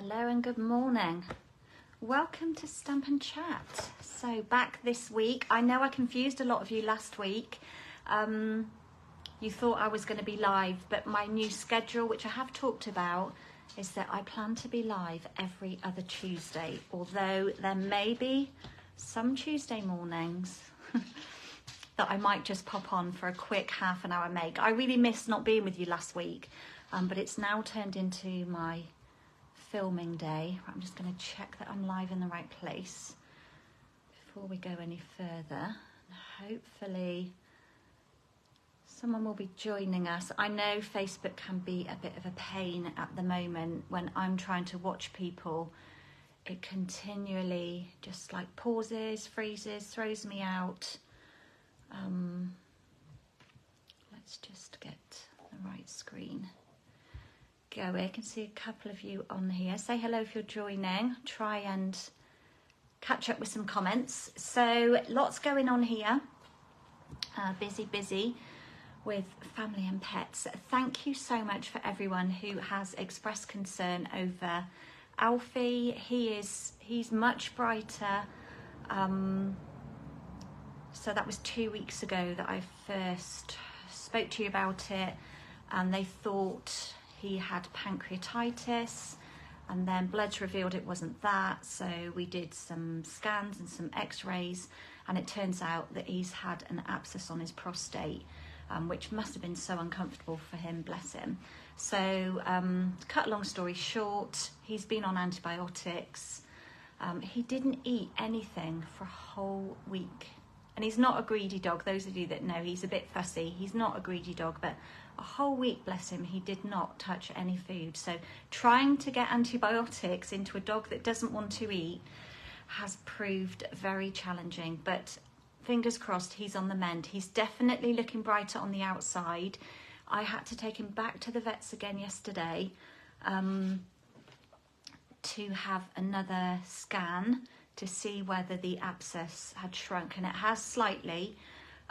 Hello and good morning. Welcome to Stamp and Chat. So back this week. I know I confused a lot of you last week. You thought I was going to be live, but my new schedule, which I have talked about, is that I plan to be live every other Tuesday, although there may be some Tuesday mornings that I might just pop on for a quick half an hour make. I really missed not being with you last week, but it's now turned into my filming day. I'm just going to check that I'm live in the right place before we go any further. Hopefully someone will be joining us. I know Facebook can be a bit of a pain at the moment when I'm trying to watch people. It continually just like pauses, freezes, throws me out. Let's just get the right screen going. I can see a couple of you on here. Say hello if you're joining. Try and catch up with some comments. So lots going on here. Busy with family and pets. Thank you so much for everyone who has expressed concern over Alfie. He's much brighter. So that was 2 weeks ago that I first spoke to you about it, and they thought he had pancreatitis, and then bloods revealed it wasn't that, so we did some scans and some x-rays, and it turns out that he's had an abscess on his prostate, which must have been so uncomfortable for him, bless him. So cut a long story short, he's been on antibiotics. He didn't eat anything for a whole week. And he's not a greedy dog. Those of you that know, he's a bit fussy. He's not a greedy dog, but a whole week, bless him, he did not touch any food. So trying to get antibiotics into a dog that doesn't want to eat has proved very challenging. But fingers crossed, he's on the mend. He's definitely looking brighter on the outside. I had to take him back to the vets again yesterday to have another scan to see whether the abscess had shrunk, and it has slightly,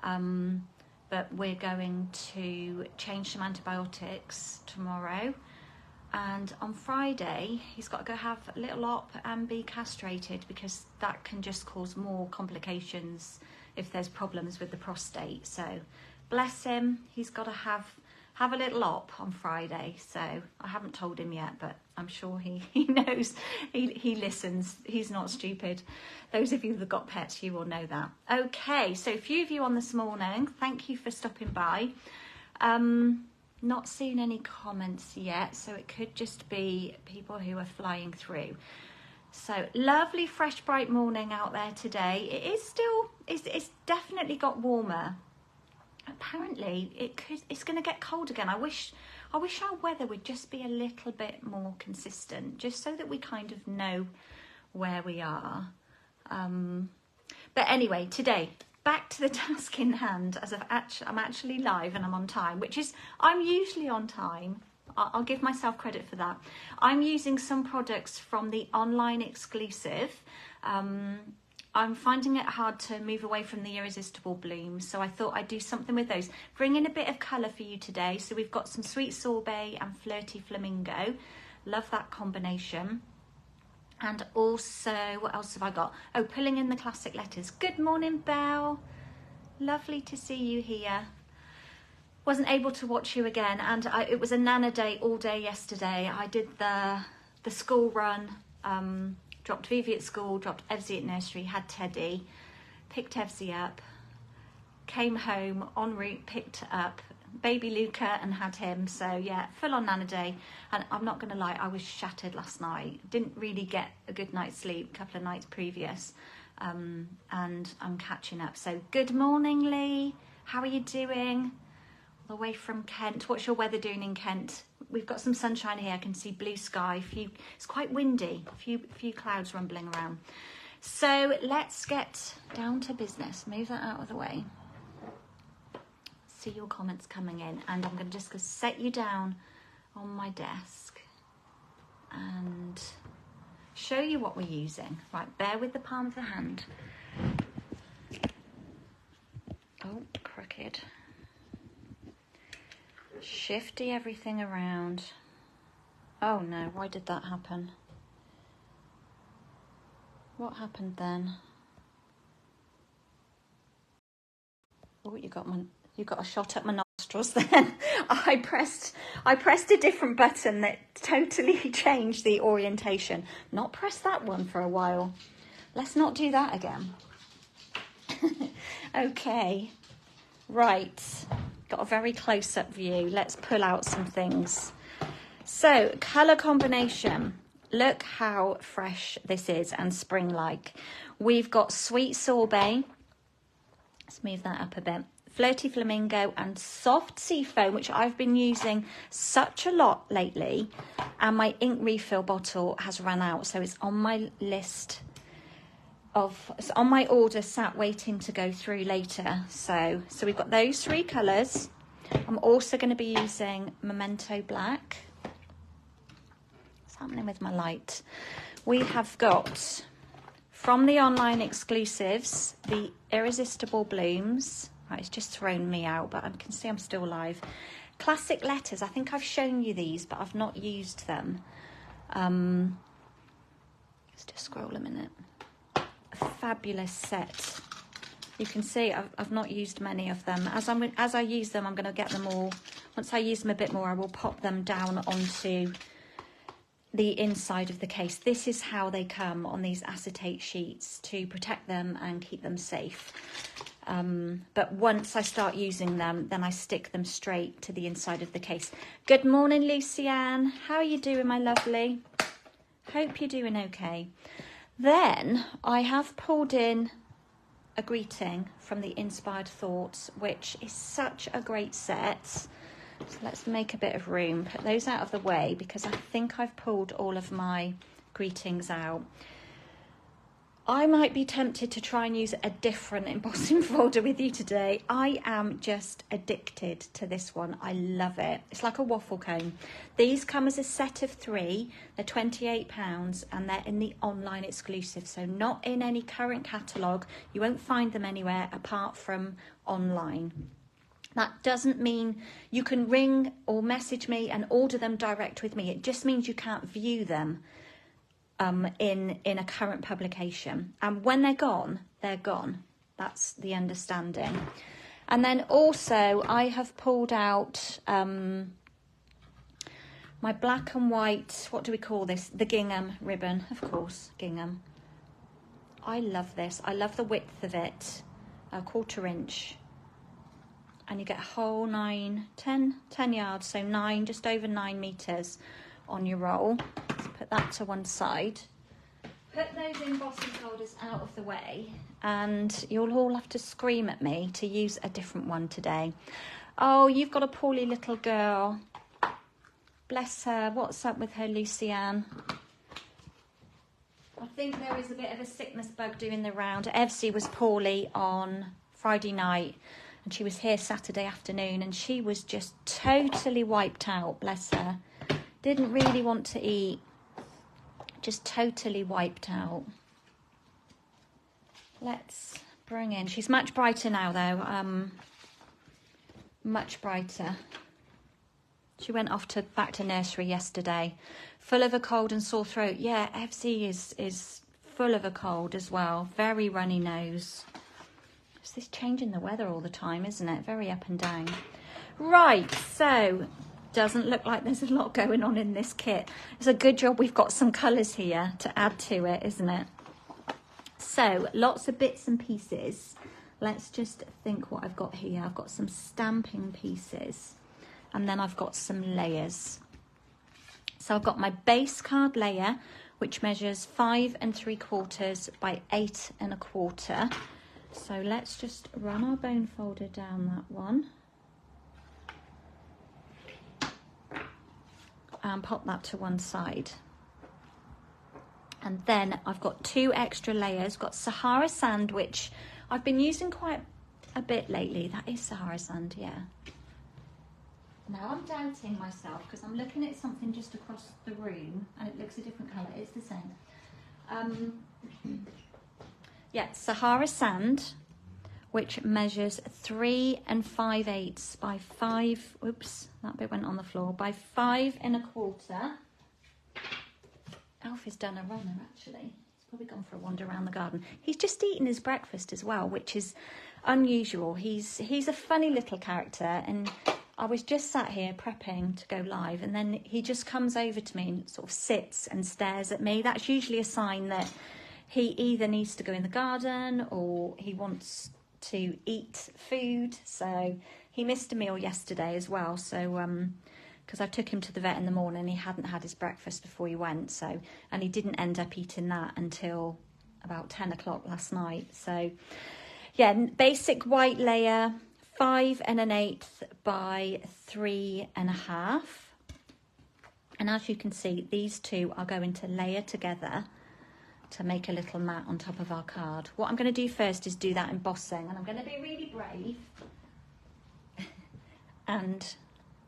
but we're going to change some antibiotics tomorrow, and on Friday he's got to go have a little op and be castrated, because that can just cause more complications if there's problems with the prostate. So bless him, he's got to have a little op on Friday. So I haven't told him yet, but I'm sure he knows. He listens. He's not stupid. Those of you that got pets, you will know that. Okay, so a few of you on this morning. Thank you for stopping by. Not seeing any comments yet, so it could just be people who are flying through. So lovely, fresh, bright morning out there today. It is still, it's definitely got warmer. Apparently it's going to get cold again. I wish our weather would just be a little bit more consistent, just so that we kind of know where we are. But anyway, today, back to the task in hand, as I'm actually live and I'm on time, which is, I'm usually on time. I'll give myself credit for that. I'm using some products from the online exclusive. I'm finding it hard to move away from the Irresistible Blooms, so I thought I'd do something with those. Bring in a bit of colour for you today. So we've got some Sweet Sorbet and Flirty Flamingo. Love that combination. And also, what else have I got? Oh, pulling in the classic letters. Good morning, Belle. Lovely to see you here. Wasn't able to watch you again, and it was a Nana day all day yesterday. I did the school run. Dropped Vivi at school, dropped Evsy at nursery, had Teddy, picked Evsy up, came home, en route, picked up baby Luca and had him. So yeah, full on Nana day. And I'm not going to lie, I was shattered last night. Didn't really get a good night's sleep a couple of nights previous. And I'm catching up. So good morning, Lee. How are you doing? All the way from Kent. What's your weather doing in Kent? We've got some sunshine here. I can see blue sky. It's quite windy. A few clouds rumbling around. So let's get down to business. Move that out of the way. See your comments coming in, and I'm going to just set you down on my desk and show you what we're using. Right, bear with the palm of the hand. Oh, crooked. Shifty everything around. Oh no, why did that happen? What happened then? Oh, you got a shot at my nostrils then. I pressed a different button that totally changed the orientation. Not press that one for a while. Let's not do that again. Okay, right. Got a very close-up view. Let's pull out some things. So, colour combination. Look how fresh this is and spring-like. We've got Sweet Sorbet. Let's move that up a bit. Flirty Flamingo and Soft Sea Foam, which I've been using such a lot lately. And my ink refill bottle has run out, so it's on my list it's on my order, sat waiting to go through later. So we've got those three colours. I'm also going to be using Memento Black. What's happening with my light? We have got, from the online exclusives, the Irresistible Blooms. Right, it's just thrown me out, but I can see I'm still live. Classic Letters. I think I've shown you these, but I've not used them. Let's just scroll a minute. A fabulous set. You can see I've not used many of them. As I use them, I'm going to get them all. Once I use them a bit more, I will pop them down onto the inside of the case. This is how they come on these acetate sheets to protect them and keep them safe. But once I start using them, then I stick them straight to the inside of the case. Good morning, Lucianne. How are you doing, my lovely? Hope you're doing okay. Then I have pulled in a greeting from the Inspired Thoughts, which is such a great set. So let's make a bit of room, put those out of the way, because I think I've pulled all of my greetings out. I might be tempted to try and use a different embossing folder with you today. I am just addicted to this one. I love it. It's like a waffle cone. These come as a set of 3. They're £28 and they're in the online exclusive. So not in any current catalogue. You won't find them anywhere apart from online. That doesn't mean you can ring or message me and order them direct with me. It just means you can't view them in a current publication. And when they're gone, they're gone. That's the understanding. And then also I have pulled out my black and white, what do we call this? The gingham ribbon, of course, gingham. I love this. I love the width of it, a 1/4 inch. And you get a whole 10 yards, so just over 9 meters on your roll. Let's put that to one side. Put those embossing folders out of the way, and you'll all have to scream at me to use a different one today. Oh, you've got a poorly little girl. Bless her. What's up with her, Lucianne? I think there is a bit of a sickness bug doing the round. Evsie was poorly on Friday night, and she was here Saturday afternoon, and she was just totally wiped out, bless her. Didn't really want to eat, just totally wiped out. Let's bring in, she's much brighter now though, much brighter. She went off back to nursery yesterday, full of a cold and sore throat. Yeah, Evsie is full of a cold as well, very runny nose. It's this changing the weather all the time, isn't it? Very up and down. Right, so doesn't look like there's a lot going on in this kit. It's a good job we've got some colours here to add to it, isn't it? So lots of bits and pieces. Let's just think what I've got here. I've got some stamping pieces, and then I've got some layers. So I've got my base card layer, which measures 5 3/4 by 8 1/4. So let's just run our bone folder down that one and pop that to one side. And then I've got 2 extra layers. Got Sahara Sand, which I've been using quite a bit lately. That is Sahara Sand, yeah. Now I'm doubting myself because I'm looking at something just across the room and it looks a different colour. It's the same. Yeah, Sahara Sand, which measures 3 5/8 by 5. Oops, that bit went on the floor. By 5 1/4. Alfie's done a runner actually. He's Probably gone for a wander around the garden. He's just eaten his breakfast as well, which is unusual. He's a funny little character, and I was just sat here prepping to go live, and then he just comes over to me and sort of sits and stares at me. That's usually a sign that he either needs to go in the garden or he wants to eat food. So he missed a meal yesterday as well. So because I took him to the vet in the morning, he hadn't had his breakfast before he went. So, and he didn't end up eating that until about 10 o'clock last night. So yeah, basic white layer, 5 1/8 by 3 1/2. And as you can see, these two are going to layer together to make a little mat on top of our card. What I'm going to do first is do that embossing, and I'm going to be really brave and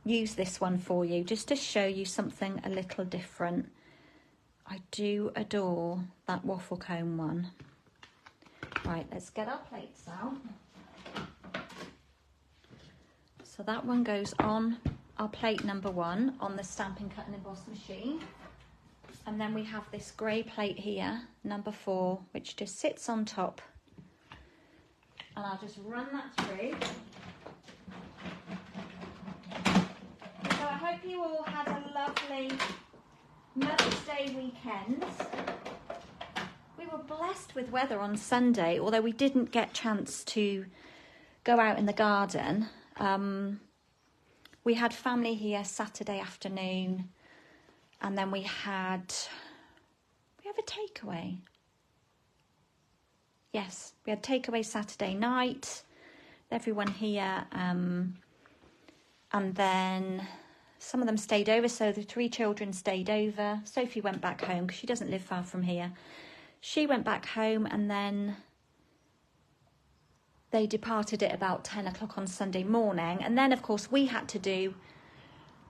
use this one for you just to show you something a little different. I do adore that waffle cone one. Right, let's get our plates out. So that one goes on our plate number 1 on the Stampin' Cut and Emboss machine. And then we have this grey plate here, number 4, which just sits on top. And I'll just run that through. So I hope you all had a lovely Mother's Day weekend. We were blessed with weather on Sunday, although we didn't get a chance to go out in the garden. We had family here Saturday afternoon, and then we have a takeaway. Yes, we had takeaway Saturday night, everyone here, and then some of them stayed over, so the 3 children stayed over. Sophie went back home because she doesn't live far from here. She went back home, and then they departed at about 10 o'clock on Sunday morning. And then, of course, we had to do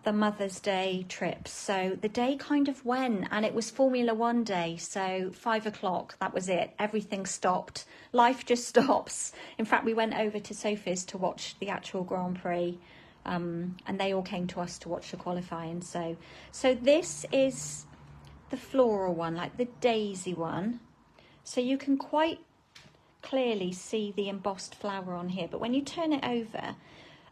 the Mother's Day trips. So the day kind of went, and it was Formula 1 day. So 5 o'clock, that was it. Everything stopped. Life just stops. In fact, we went over to Sophie's to watch the actual Grand Prix. And they all came to us to watch the qualifying. So this is the floral one, like the daisy one. So you can quite clearly see the embossed flower on here, but when you turn it over,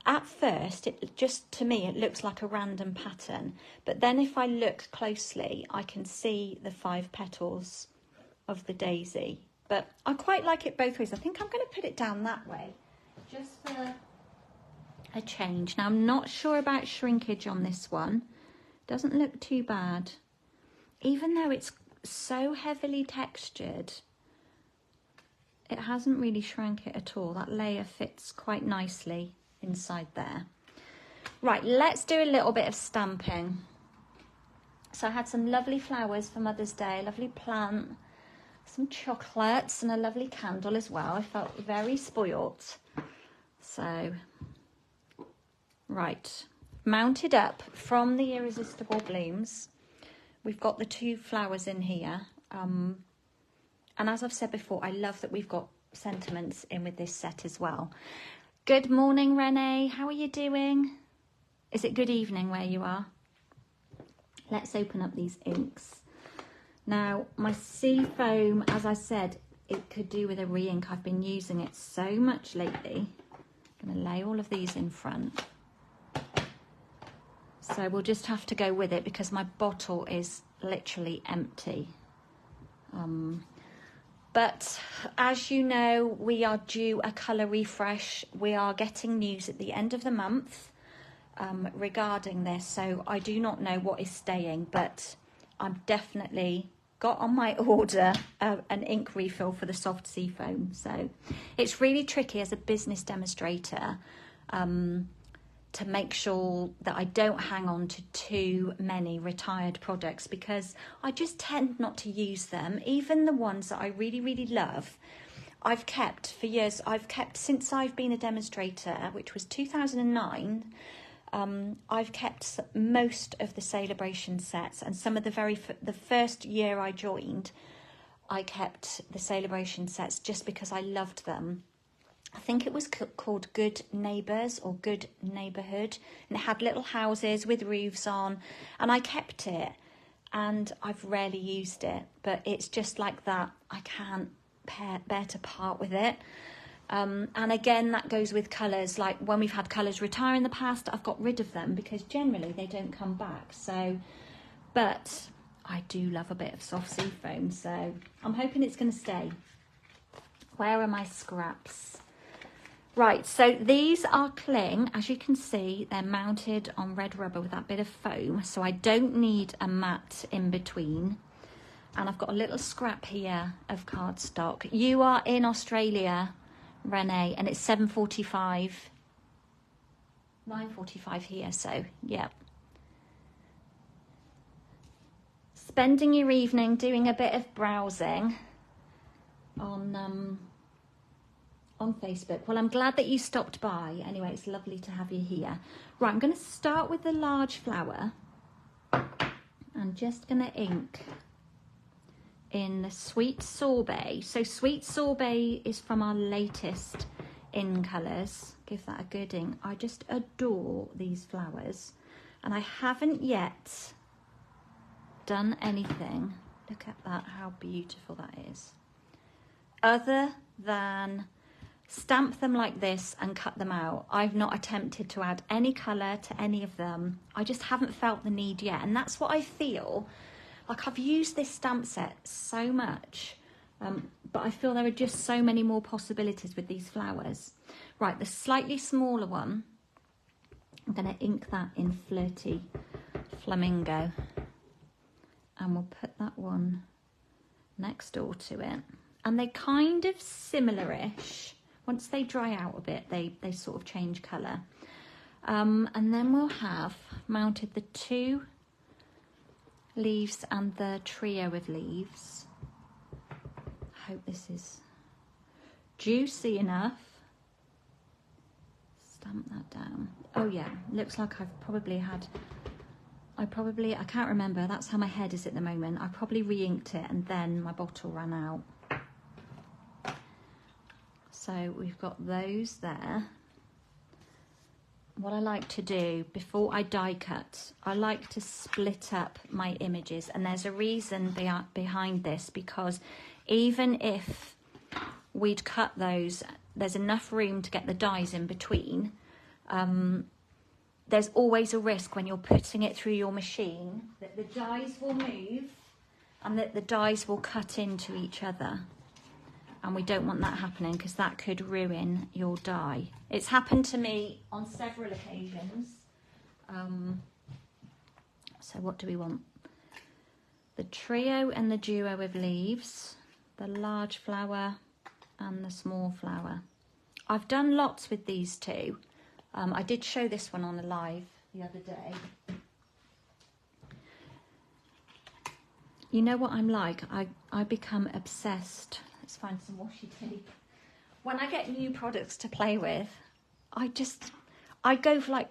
at first it just, to me, it looks like a random pattern, but then if I look closely I can see the 5 petals of the daisy. But I quite like it both ways. I think I'm going to put it down that way just for a change. Now I'm not sure about shrinkage on this one. Doesn't look too bad, even though it's so heavily textured. It hasn't really shrunk it at all. That layer fits quite nicely inside there. Right, let's do a little bit of stamping. So I had some lovely flowers for Mother's Day, lovely plant, some chocolates and a lovely candle as well. I felt very spoilt. So, right, mounted up from the Irresistible Blooms. We've got the 2 flowers in here. And as I've said before, I love that we've got sentiments in with this set as well. Good morning, Renee. How are you doing? Is it good evening where you are? Let's open up these inks. Now, my sea foam, as I said, it could do with a re-ink. I've been using it so much lately. I'm going to lay all of these in front. So we'll just have to go with it because my bottle is literally empty. But as you know, we are due a colour refresh. We are getting news at the end of the month regarding this. So I do not know what is staying, but I've definitely got on my order an ink refill for the soft sea foam. So it's really tricky as a business demonstrator to make sure that I don't hang on to too many retired products, because I just tend not to use them. Even the ones that I really, really love, I've kept for years. I've kept since I've been a demonstrator, which was 2009. I've kept most of the Celebration sets, and some of the first year I joined, I kept the Celebration sets just because I loved them. I think it was called Good Neighbours or Good Neighbourhood, and it had little houses with roofs on, and I kept it. and I've rarely used it, but it's just like that. I can't bear to part with it. And again, that goes with colours. Like when we've had colours retire in the past, I've got rid of them because generally they don't come back. So, but I do love a bit of soft sea foam, so I'm hoping it's going to stay. Where are my scraps? Right, so these are cling. As you can see, they're mounted on red rubber with that bit of foam, so I don't need a mat in between. And I've got a little scrap here of cardstock. You are in Australia, Renee, and it's 7:45, 9:45 here, so yeah. Spending your evening doing a bit of browsing on Facebook. Well, I'm glad that you stopped by. Anyway, it's lovely to have you here. Right, I'm going to start with the large flower. I'm just going to ink in the Sweet Sorbet. So Sweet Sorbet is from our latest in colours. Give that a good ink. I just adore these flowers, and I haven't yet done anything. Look at that, how beautiful that is. Other than stamp them like this and cut them out. I've not attempted to add any colour to any of them. I just haven't felt the need yet, and that's what I feel. Like I've used this stamp set so much, but I feel there are just so many more possibilities with these flowers. Right, the slightly smaller one, I'm going to ink that in Flirty Flamingo, and we'll put that one next door to it. And they're kind of similar-ish. Once they dry out a bit, they sort of change colour. And then we'll have mounted the 2 leaves and the trio of leaves. I hope this is juicy enough. Stamp that down. Oh yeah, looks like I've probably had, I can't remember, that's how my head is at the moment. I probably re-inked it and then my bottle ran out. So we've got those there. What I like to do before I die cut, I like to split up my images, and there's a reason behind this, because even if we'd cut those, there's enough room to get the dies in between. There's always a risk when you're putting it through your machine that the dies will move and that the dies will cut into each other. And we don't want that happening, because that could ruin your die. It's happened to me on several occasions. So what do we want? The trio and the duo of leaves, the large flower and the small flower. I've done lots with these two. I did show this one on a live the other day. You know what I'm like? I become obsessed. Let's find some washi tape. When I get new products to play with, I go for like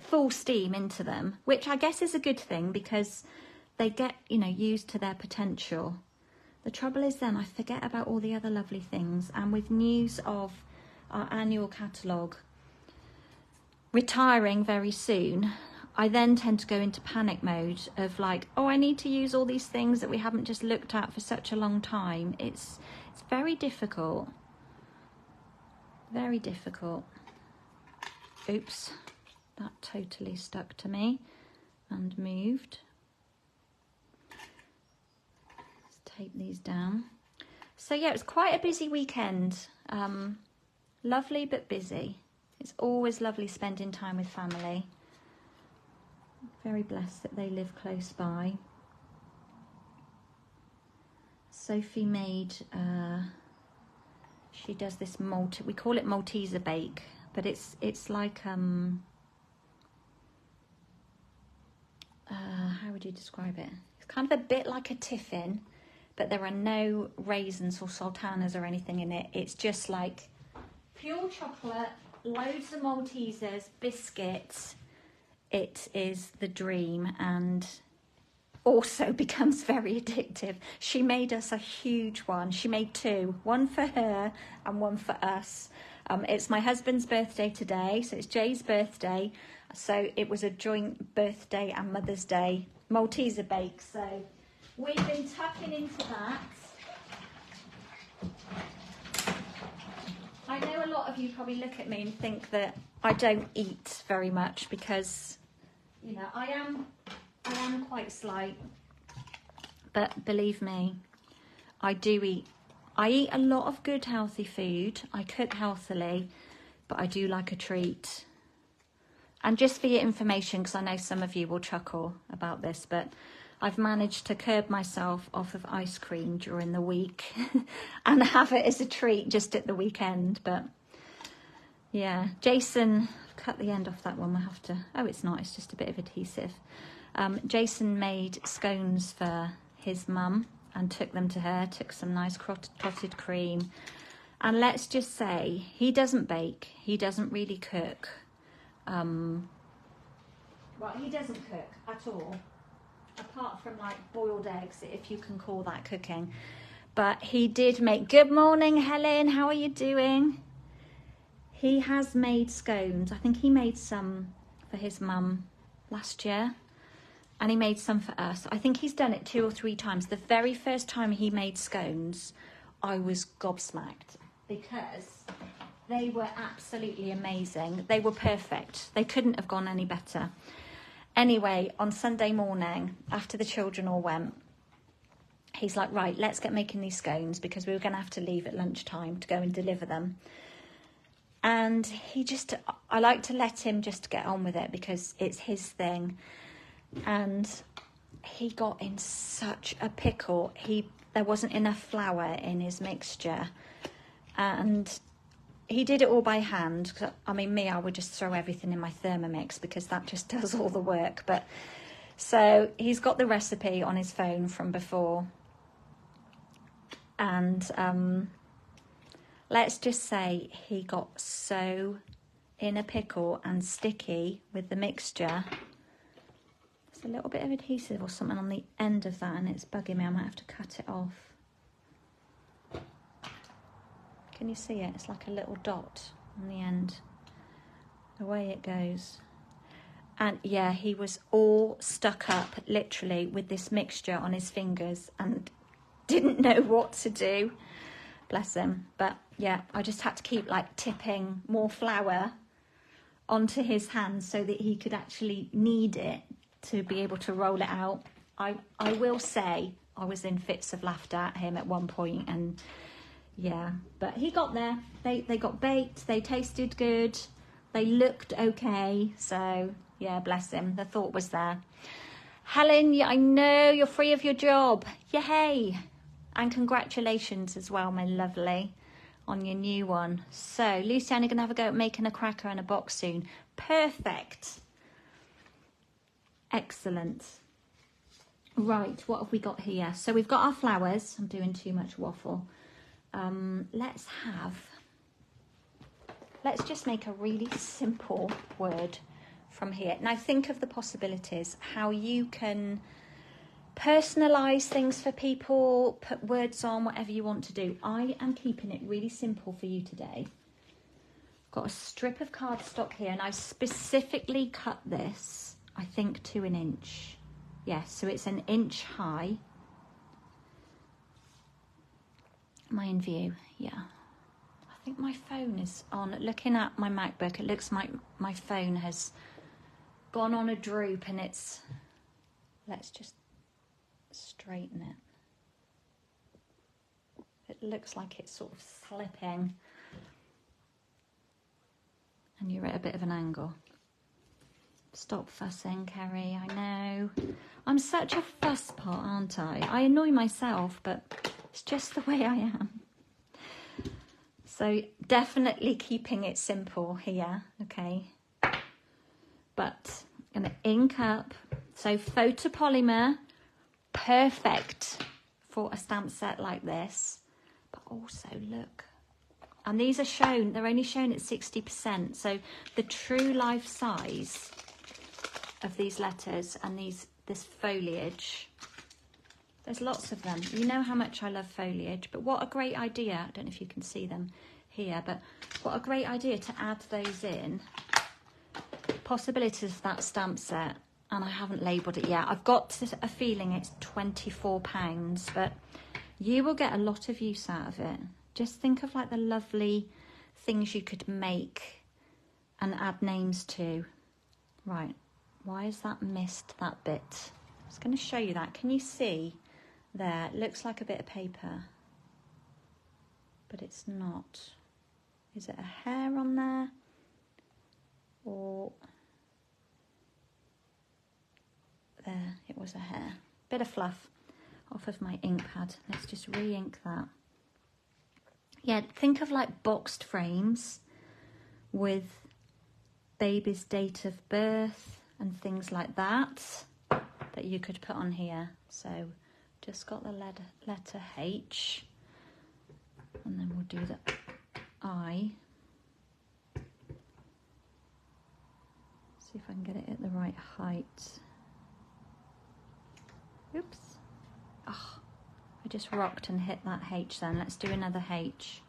full steam into them, which I guess is a good thing because they get, you know, used to their potential. The trouble is then I forget about all the other lovely things, and with news of our annual catalogue retiring very soon, I then tend to go into panic mode of like, oh, I need to use all these things that we haven't just looked at for such a long time. It's very difficult. Very difficult. Oops, that totally stuck to me and moved. Let's tape these down. So yeah, it was quite a busy weekend. Lovely but busy. It's always lovely spending time with family. Very blessed that they live close by. Sophie made, she does this we call it Malteser bake, but it's like, how would you describe it? It's kind of a bit like a tiffin, but there are no raisins or sultanas or anything in it. It's just like pure chocolate, loads of Maltesers, biscuits. It is the dream, and also becomes very addictive. She made us a huge one. She made 2, one for her and one for us. It's my husband's birthday today, so it's Jay's birthday. So it was a joint birthday and Mother's Day Malteser bake. So we've been tucking into that. I know a lot of you probably look at me and think that I don't eat very much because, you know, I am quite slight, but believe me, I do eat. I eat a lot of good healthy food. I cook healthily, but I do like a treat. And just for your information, because I know some of you will chuckle about this, but I've managed to curb myself off of ice cream during the week and have it as a treat just at the weekend. But yeah, Jason, cut the end off that one. We'll have to, oh, it's not, it's just a bit of adhesive. Jason made scones for his mum and took them to her, took some nice clotted cream. And let's just say, he doesn't bake, he doesn't really cook. Well, he doesn't cook at all, apart from like boiled eggs, if you can call that cooking. But he did make, good morning Helen, how are you doing? He has made scones. I think he made some for his mum last year. And he made some for us. I think he's done it 2 or 3 times. The very first time he made scones, I was gobsmacked because they were absolutely amazing. They were perfect. They couldn't have gone any better. Anyway, on Sunday morning, after the children all went, he's like, right, let's get making these scones because we were going to have to leave at lunchtime to go and deliver them. And he just, I like to let him just get on with it because it's his thing. And he got in such a pickle. There wasn't enough flour in his mixture, and he did it all by hand. I mean, I would just throw everything in my Thermomix because that just does all the work. But so he's got the recipe on his phone from before, and let's just say he got so in a pickle and sticky with the mixture. A little bit of adhesive or something on the end of that and it's bugging me. I might have to cut it off. Can you see it? It's like a little dot on the end. Away it goes. And yeah, he was all stuck up literally with this mixture on his fingers and didn't know what to do. Bless him. But yeah, I just had to keep like tipping more flour onto his hands so that he could actually knead it to be able to roll it out. I will say I was in fits of laughter at him at one point, and yeah, but he got there. They got baked, they tasted good, they looked okay, so yeah, bless him, the thought was there. Helen, I know you're free of your job, yay, and congratulations as well, my lovely, on your new one. So Luciana, gonna have a go at making a cracker and a box soon. Perfect. Excellent. Right, what have we got here? So we've got our flowers. I'm doing too much waffle. Let's just make a really simple word from here. Now think of the possibilities, how you can personalize things for people, put words on, whatever you want to do. I am keeping it really simple for you today. Got a strip of cardstock here, and I specifically cut this, I think, to 1 inch. Yes, so it's 1 inch high. Am I in view? Yeah. I think my phone is on. Looking at my MacBook, it looks like my phone has gone on a droop, and it's... Let's just straighten it. It looks like it's sort of slipping. And you're at a bit of an angle. Stop fussing, Kerry, I know. I'm such a fuss pot, aren't I? I annoy myself, but it's just the way I am. So definitely keeping it simple here, okay? But I'm going to ink up. So photopolymer, perfect for a stamp set like this. But also, look. And these are shown, they're only shown at 60%. So the true life size of these letters and this foliage, there's lots of them. You know how much I love foliage, but what a great idea. I don't know if you can see them here, but what a great idea to add those in. Possibilities of that stamp set. and I haven't labelled it yet. I've got a feeling it's £24, but you will get a lot of use out of it. Just think of like the lovely things you could make and add names to. Right, why has that missed that bit? I was going to show you that. Can you see there? It looks like a bit of paper, but it's not. Is it a hair on there? Or there, it was a hair. Bit of fluff off of my ink pad. Let's just re-ink that. Yeah, think of like boxed frames with baby's date of birth and things like that that you could put on here. So just got the letter H, and then we'll do the I. See if I can get it at the right height. Oops. Oh, I just rocked and hit that H then. Let's do another H.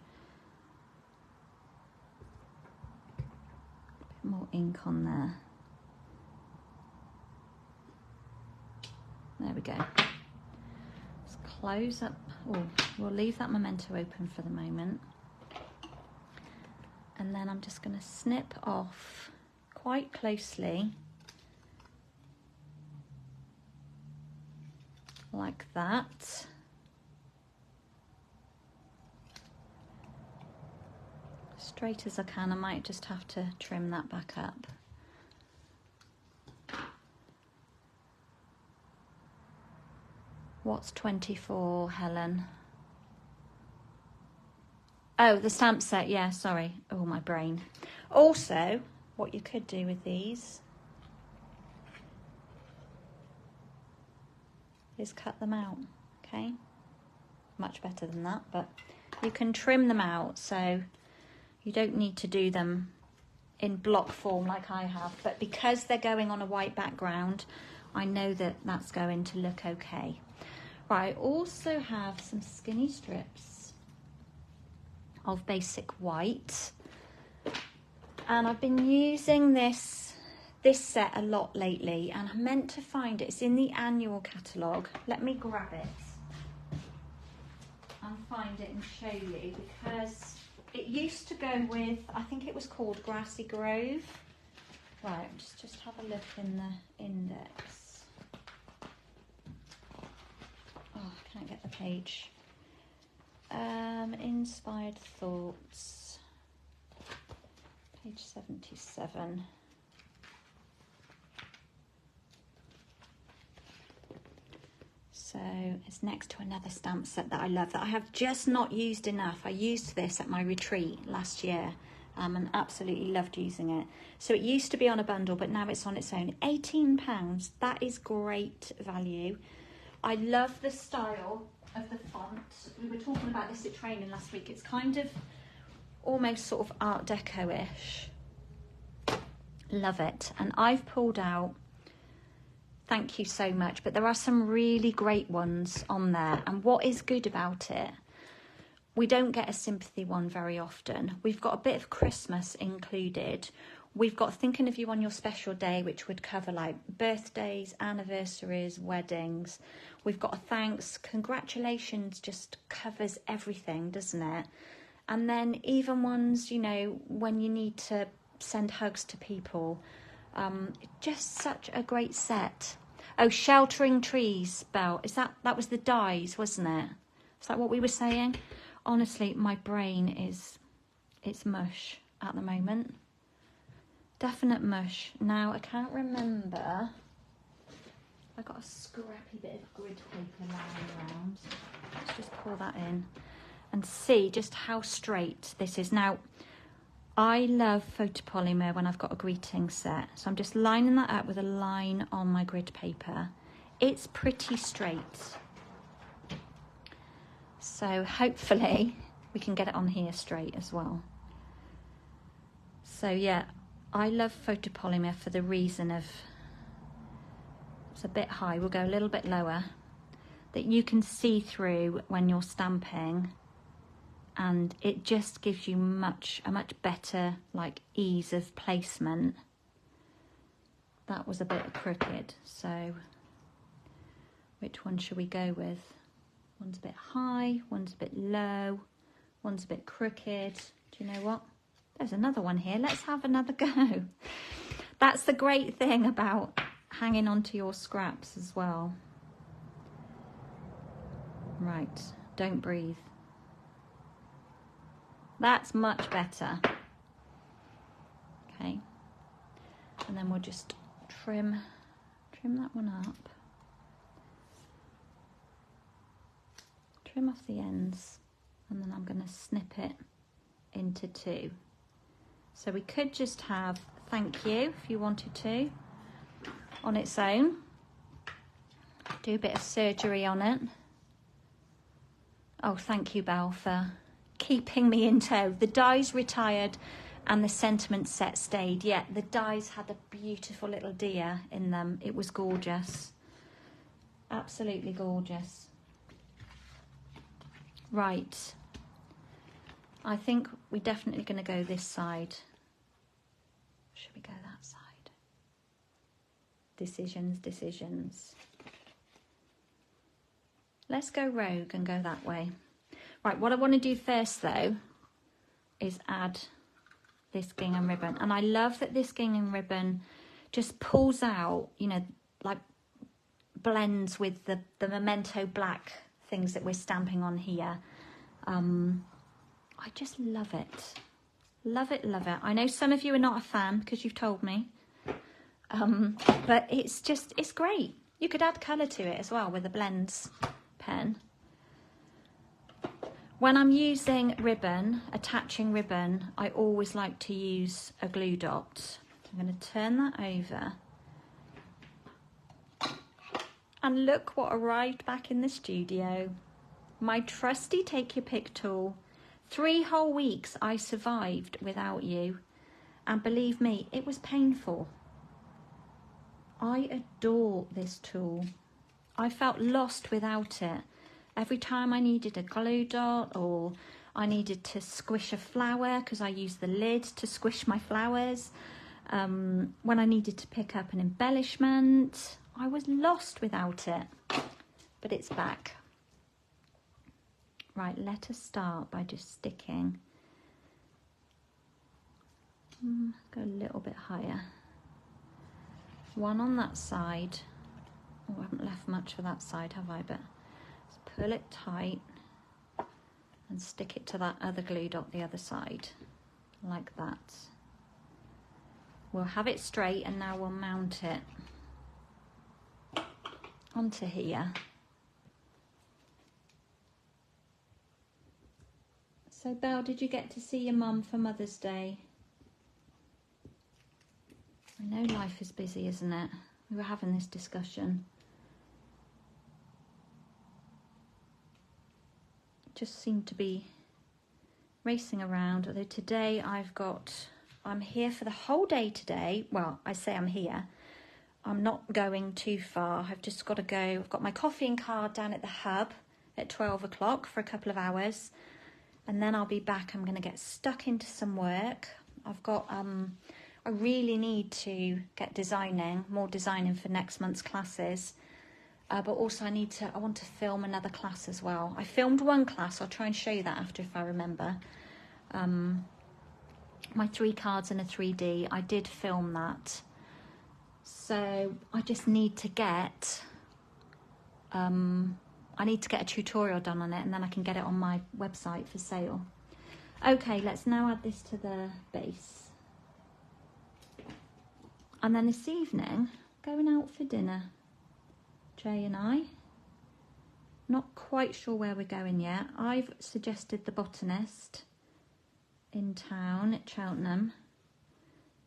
A bit more ink on there. There we go. Let's close up. Oh, we'll leave that memento open for the moment. And then I'm just going to snip off quite closely, like that. Straight as I can. I might just have to trim that back up. What's 24, Helen? Oh, the stamp set, yeah, sorry. Oh, my brain. Also, what you could do with these is cut them out, okay? Much better than that, but you can trim them out, so you don't need to do them in block form like I have. But because they're going on a white background, I know that that's going to look okay. Right, I also have some skinny strips of basic white. And I've been using this set a lot lately, and I meant to find it. It's in the annual catalogue. Let me grab it and find it and show you, because it used to go with, I think it was called Grassy Grove. Right, just have a look in the index. Oh, I can't get the page. Inspired Thoughts. Page 77. So it's next to another stamp set that I love, that I have just not used enough. I used this at my retreat last year and absolutely loved using it. So it used to be on a bundle, but now it's on its own. £18, that is great value. I love the style of the font. We were talking about this at training last week. It's kind of almost sort of Art Deco-ish. Love it. And I've pulled out, thank you so much, but there are some really great ones on there. And what is good about it, we don't get a sympathy one very often. We've got a bit of Christmas included. We've got Thinking of You on Your Special Day, which would cover like birthdays, anniversaries, weddings. We've got a thanks, congratulations, just covers everything, doesn't it? And then even ones, you know, when you need to send hugs to people. Just such a great set. Oh, Sheltering Trees, Belle. That was the dies, wasn't it? Is that what we were saying? Honestly, my brain it's mush at the moment. Definite mush. Now, I can't remember. I got a scrappy bit of grid paper lying around. Let's just pour that in and see just how straight this is. Now, I love photopolymer when I've got a greeting set. So I'm just lining that up with a line on my grid paper. It's pretty straight. So hopefully we can get it on here straight as well. So yeah, I love photopolymer for the reason of, it's a bit high, we'll go a little bit lower, that you can see through when you're stamping, and it just gives you a much better like ease of placement. that was a bit crooked. So which one should we go with? One's a bit high, one's a bit low, one's a bit crooked. Do you know what? There's another one here. Let's have another go. That's the great thing about hanging onto your scraps as well. Right, don't breathe. That's much better. Okay. And then we'll just trim that one up. Trim off the ends, and then I'm going to snip it into two. So we could just have thank you if you wanted to on its own. Do a bit of surgery on it. Oh, thank you, Belle, for keeping me in tow. The dies retired and the sentiment set stayed. Yeah, the dies had a beautiful little deer in them. It was gorgeous. Absolutely gorgeous. Right. I think we're definitely going to go this side. Should we go that side? Decisions, decisions. Let's go rogue and go that way. Right, what I want to do first though is add this gingham ribbon. And I love that this gingham ribbon just pulls out, you know, like blends with the memento black things that we're stamping on here. I just love it. Love it, love it. I know some of you are not a fan because you've told me. But it's great. You could add colour to it as well with a blends pen. When I'm using ribbon, attaching ribbon, I always like to use a glue dot. I'm going to turn that over. And look what arrived back in the studio. My trusty take your pick tool. 3 whole weeks I survived without you. And believe me, it was painful. I adore this tool. I felt lost without it. Every time I needed a glue dot or I needed to squish a flower, because I use the lid to squish my flowers. When I needed to pick up an embellishment, I was lost without it. But it's back. Right, let us start by just sticking. Go a little bit higher. One on that side. Oh, I haven't left much for that side, have I? But let's pull it tight and stick it to that other glue dot the other side, like that. We'll have it straight and now we'll mount it onto here. So Belle, did you get to see your mum for Mother's Day? I know life is busy, isn't it? We were having this discussion. Just seemed to be racing around, although today I'm here for the whole day today. Well, I say I'm here. I'm not going too far. I've just got to go. I've got my coffee and card down at the hub at 12 o'clock for a couple of hours. And then I'll be back. I'm going to get stuck into some work. I've got, I really need to get more designing for next month's classes. But also I want to film another class as well. I filmed one class. I'll try and show you that after if I remember. My 3 cards and a 3D. I did film that. So I just need to get, a tutorial done on it and then I can get it on my website for sale. Okay, let's now add this to the base. And then this evening, going out for dinner. Jay and I. Not quite sure where we're going yet. I've suggested the Botanist in town at Cheltenham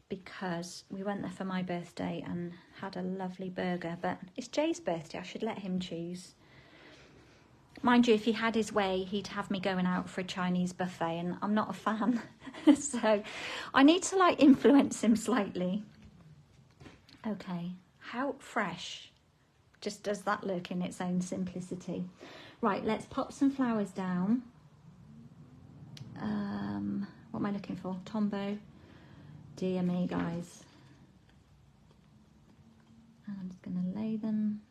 because we went there for my birthday and had a lovely burger, but it's Jay's birthday, I should let him choose. Mind you, if he had his way, he'd have me going out for a Chinese buffet, and I'm not a fan. So I need to influence him slightly. Okay, how fresh just does that look in its own simplicity? Right, let's pop some flowers down. What am I looking for? Tombow. Dear me, guys. And I'm just going to lay them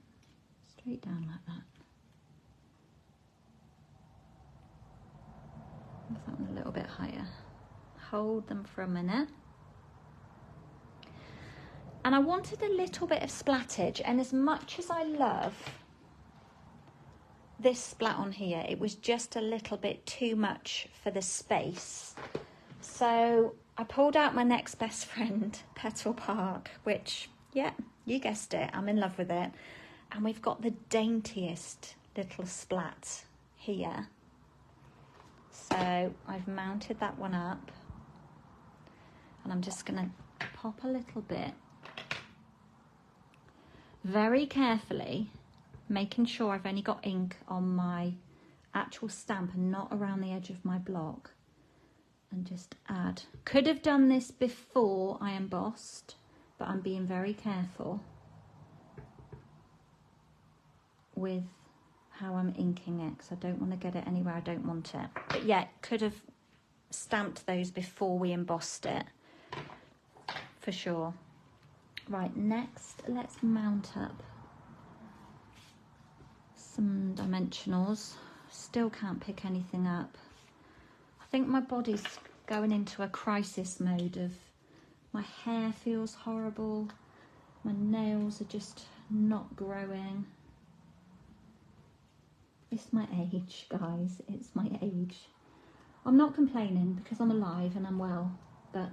straight down like that. Move that one a little bit higher. Hold them for a minute. And I wanted a little bit of splattage, and as much as I love this splat on here, it was just a little bit too much for the space. So I pulled out my next best friend, Petal Park, which, yeah, you guessed it, I'm in love with it. And we've got the daintiest little splat here. So I've mounted that one up, and I'm just going to pop a little bit, very carefully, making sure I've only got ink on my actual stamp and not around the edge of my block, and just add. Could have done this before I embossed, but I'm being very careful with how I'm inking it, because I don't want to get it anywhere I don't want it. But yeah, could have stamped those before we embossed it, for sure. Right, next let's mount up some dimensionals. Still can't pick anything up. I think my body's going into a crisis mode of, my hair feels horrible, my nails are just not growing. It's my age, guys, it's my age. I'm not complaining because I'm alive and I'm well, but...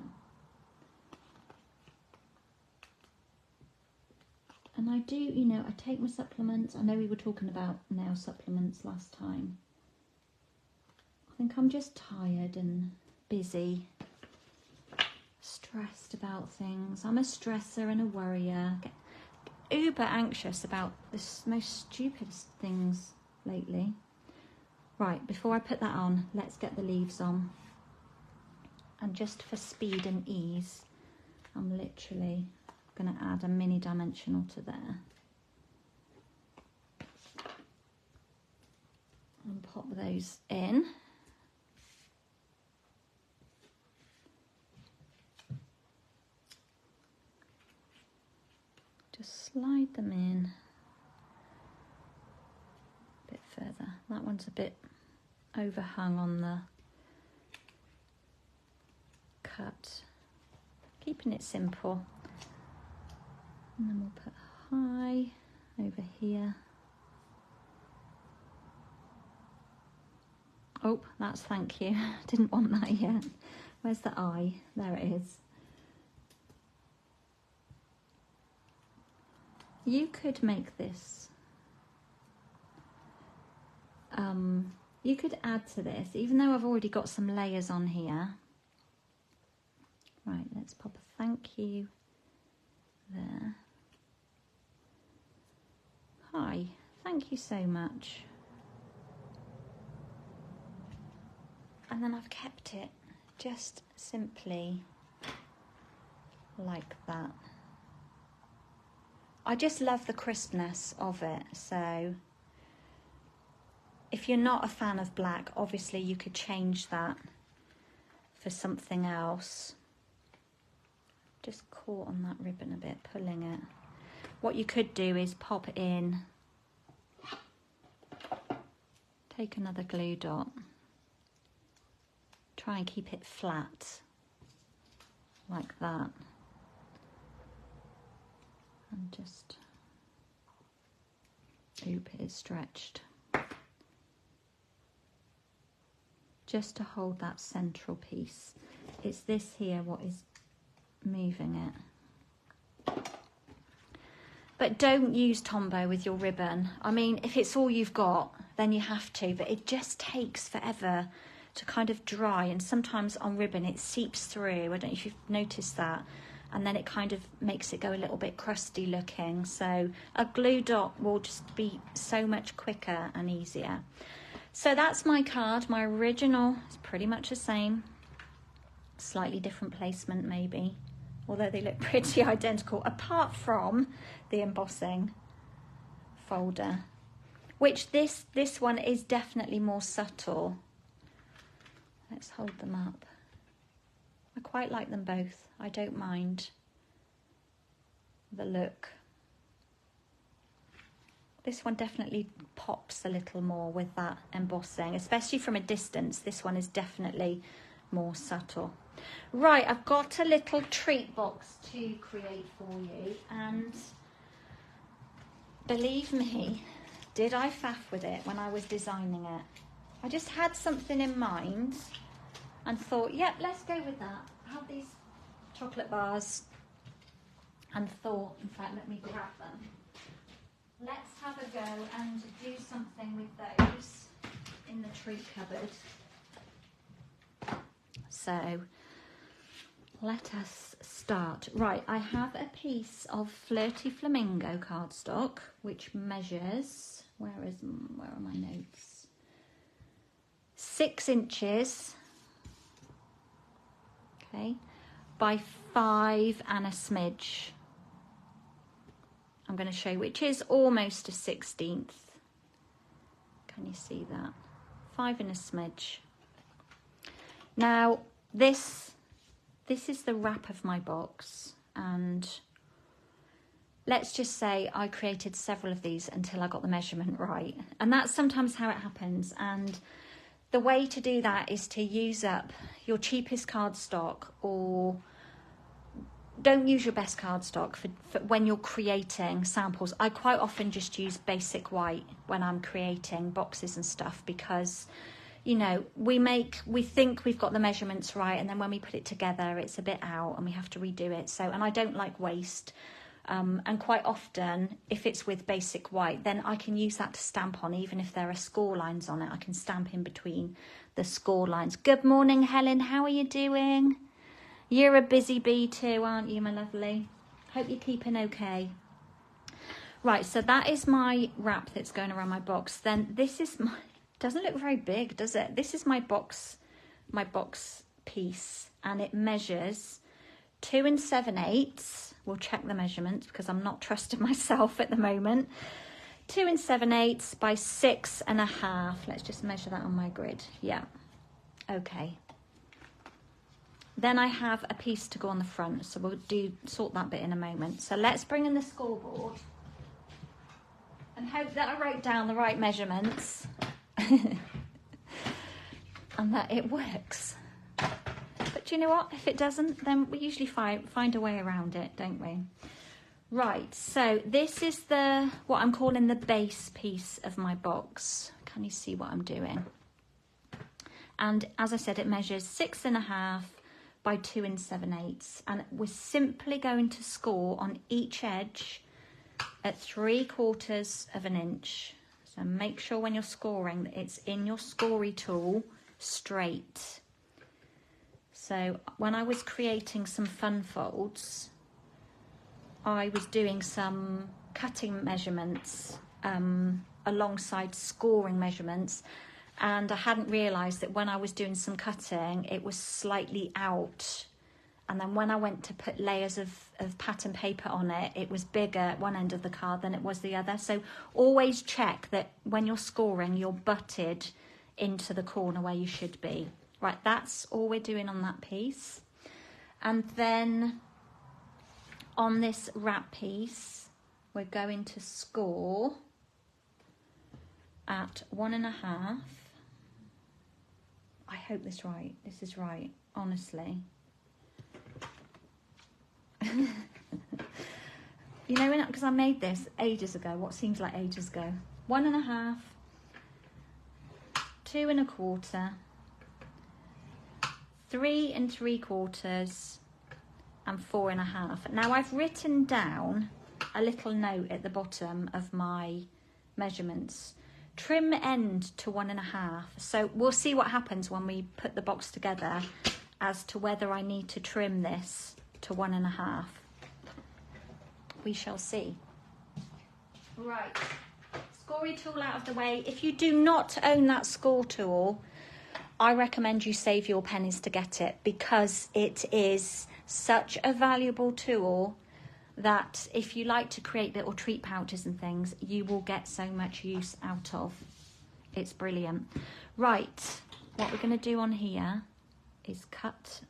And I do, you know, I take my supplements. I know we were talking about nail supplements last time. I think I'm just tired and busy, stressed about things. I'm a stressor and a worrier. Get uber anxious about the most stupidest things lately. Right, before I put that on, let's get the leaves on. And just for speed and ease, I'm literally going to add a mini dimensional to there. And pop those in. Just slide them in a bit further. That one's a bit overhung on the cut. Keeping it simple. And then we'll put high over here. Oh, that's thank you. Didn't want that yet. Where's the eye? There it is. You could make this. You could add to this, even though I've already got some layers on here. Right, let's pop a thank you there. Hi, thank you so much. And then I've kept it just simply like that. I just love the crispness of it. So if you're not a fan of black, obviously you could change that for something else. Just caught on that ribbon a bit, pulling it. What you could do is pop in, take another glue dot, try and keep it flat, like that. And just, oop, it is stretched. Just to hold that central piece. It's this here what is moving it. But don't use Tombow with your ribbon. I mean, if it's all you've got, then you have to, but it just takes forever to kind of dry, and sometimes on ribbon it seeps through. I don't know if you've noticed that, and then it kind of makes it go a little bit crusty looking. So a glue dot will just be so much quicker and easier. So that's my card. My original is pretty much the same, slightly different placement maybe, although they look pretty identical, apart from the embossing folder, which this one is definitely more subtle. Let's hold them up. I quite like them both. I don't mind the look. This one definitely pops a little more with that embossing, especially from a distance. This one is definitely more subtle. Right, I've got a little treat box to create for you, and believe me, did I faff with it when I was designing it. I just had something in mind and thought, yep, let's go with that. I have these chocolate bars and thought, in fact, let me grab them. Let's have a go and do something with those in the treat cupboard. So let us start. Right, I have a piece of Flirty Flamingo cardstock which measures, where are my notes? 6 inches, okay, by 5 and a smidge. I'm going to show you, which is almost a 1/16. Can you see that? 5 and a smidge. Now this is the wrap of my box, and let's just say I created several of these until I got the measurement right, and that's sometimes how it happens. And the way to do that is to use up your cheapest cardstock, or don't use your best cardstock for when you're creating samples. I quite often just use basic white when I'm creating boxes and stuff, because you know, we think we've got the measurements right, and then when we put it together it's a bit out and we have to redo it. So, and I don't like waste, and quite often if it's with basic white, then I can use that to stamp on. Even if there are score lines on it, I can stamp in between the score lines. Good morning, Helen, how are you doing? You're a busy bee too, aren't you, my lovely? Hope you're keeping okay. Right, so that is my wrap that's going around my box. Then this is my, doesn't look very big, does it? This is my box piece, and it measures 2 7/8. We'll check the measurements because I'm not trusting myself at the moment. 2 7/8 by 6.5. Let's just measure that on my grid. Yeah, okay. Then I have a piece to go on the front, so we'll sort that bit in a moment. So let's bring in the scoreboard and hope that I wrote down the right measurements and that it works. But you know what? If it doesn't, then we usually find a way around it, don't we? Right, so this is what I'm calling the base piece of my box. Can you see what I'm doing? And as I said, it measures 6.5 by 2 7/8, and we're simply going to score on each edge at 3/4 of an inch. So make sure when you're scoring that it's in your scory tool straight. So when I was creating some fun folds, I was doing some cutting measurements alongside scoring measurements, and I hadn't realised that when I was doing some cutting it was slightly out, and then when I went to put layers of pattern paper on it, it was bigger at one end of the card than it was the other. So always check that when you're scoring you're butted into the corner where you should be. Right, that's all we're doing on that piece. And then on this wrap piece we're going to score at 1.5. I hope this is right, honestly. You know, because I made this ages ago, what seems like ages ago. 1.5, 2 1/4, 3 3/4, and 4 1/2. Now I've written down a little note at the bottom of my measurements. Trim end to 1.5. So we'll see what happens when we put the box together as to whether I need to trim this to 1.5. We shall see. Right, scory tool out of the way. If you do not own that score tool, I recommend you save your pennies to get it, because it is such a valuable tool that if you like to create little treat pouches and things, you will get so much use out of. It's brilliant. Right, what we're going to do on here is cut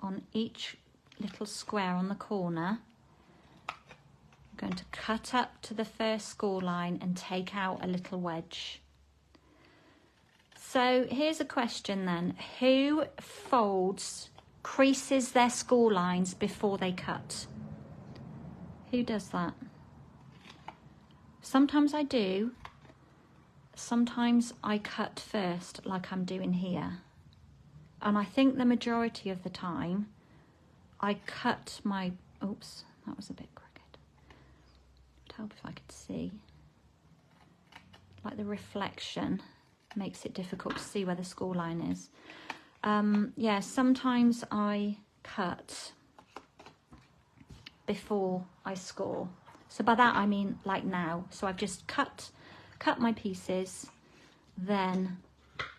on each little square on the corner. I'm going to cut up to the first score line and take out a little wedge. So here's a question then. Who creases their score lines before they cut? Who does that? Sometimes I do. Sometimes I cut first, like I'm doing here. And I think the majority of the time I cut my, oops, that was a bit crooked. It'd help if I could see. Like the reflection makes it difficult to see where the score line is. Yeah, sometimes I cut before I score. So by that I mean like now. So I've just cut my pieces, then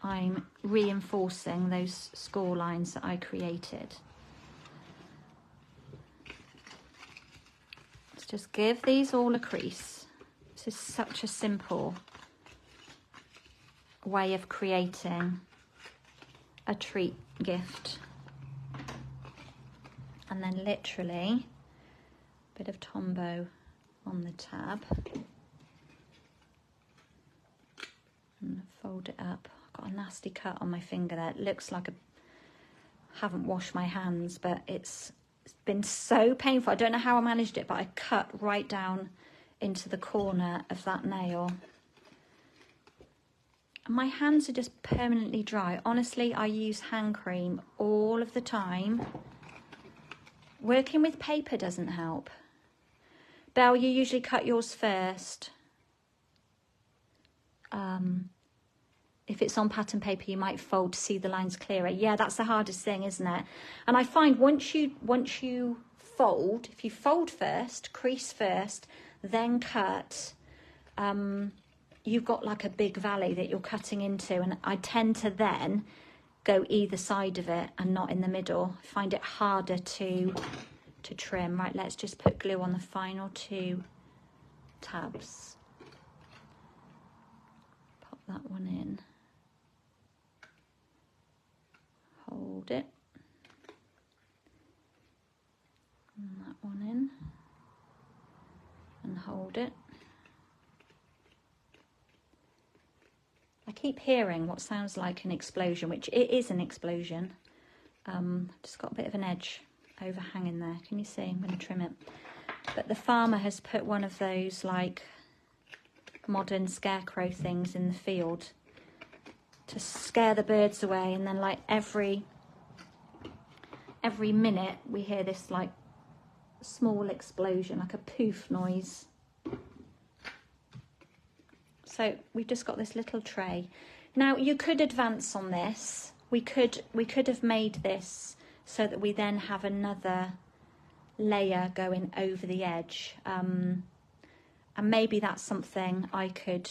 I'm reinforcing those score lines that I created. Let's just give these all a crease. This is such a simple way of creating a treat gift. And then literally a bit of Tombow on the tab and fold it up. I've got a nasty cut on my finger there. It looks like I haven't washed my hands, but it's been so painful. I don't know how I managed it, but I cut right down into the corner of that nail. And my hands are just permanently dry. Honestly, I use hand cream all of the time. Working with paper doesn't help. Belle, you usually cut yours first. If it's on pattern paper, you might fold to see the lines clearer. Yeah, that's the hardest thing, isn't it? And I find once you fold, if you fold first, crease first, then cut, you've got like a big valley that you're cutting into, and I tend to then go either side of it and not in the middle. I find it harder to trim. Right, let's just put glue on the final 2 tabs. Pop that one in. Hold it. And that one in. And hold it. I keep hearing what sounds like an explosion, which it is an explosion. Just got a bit of an edge overhanging there. Can you see? I'm going to trim it. But the farmer has put one of those like modern scarecrow things in the field to scare the birds away, and then like every minute we hear this like small explosion, like a poof noise. So we've just got this little tray. Now you could advance on this. We could have made this so that we then have another layer going over the edge. And maybe that's something I could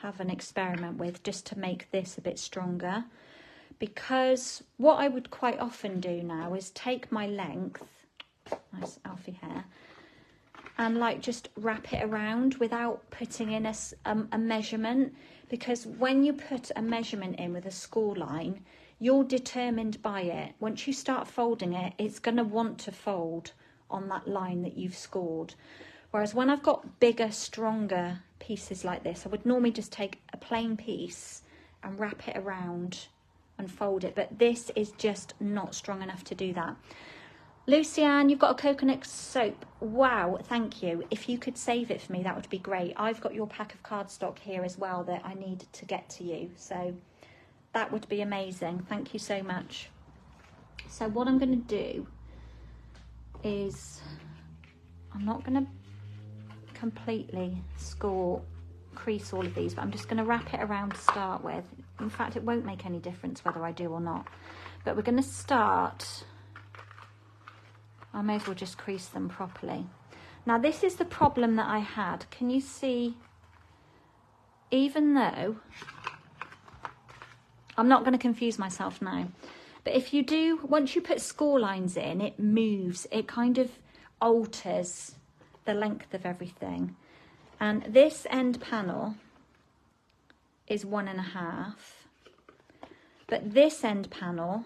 have an experiment with, just to make this a bit stronger. Because what I would quite often do now is take my length, nice Alfie hair, and like just wrap it around without putting in a measurement. Because when you put a measurement in with a score line, you're determined by it. Once you start folding it, it's going to want to fold on that line that you've scored. Whereas when I've got bigger, stronger pieces like this, I would normally just take a plain piece and wrap it around and fold it. But this is just not strong enough to do that. Lucianne, you've got a coconut soap. Wow, thank you. If you could save it for me, that would be great. I've got your pack of cardstock here as well that I need to get to you. So that would be amazing. Thank you so much. So what I'm going to do is, I'm not going to completely crease all of these, but I'm just going to wrap it around to start with. In fact, it won't make any difference whether I do or not. But we're going to start, I may as well just crease them properly. Now this is the problem that I had. Can you see, even though, I'm not going to confuse myself now, but if you do, once you put score lines in, it moves, it kind of alters the length of everything. And this end panel is 1.5, but this end panel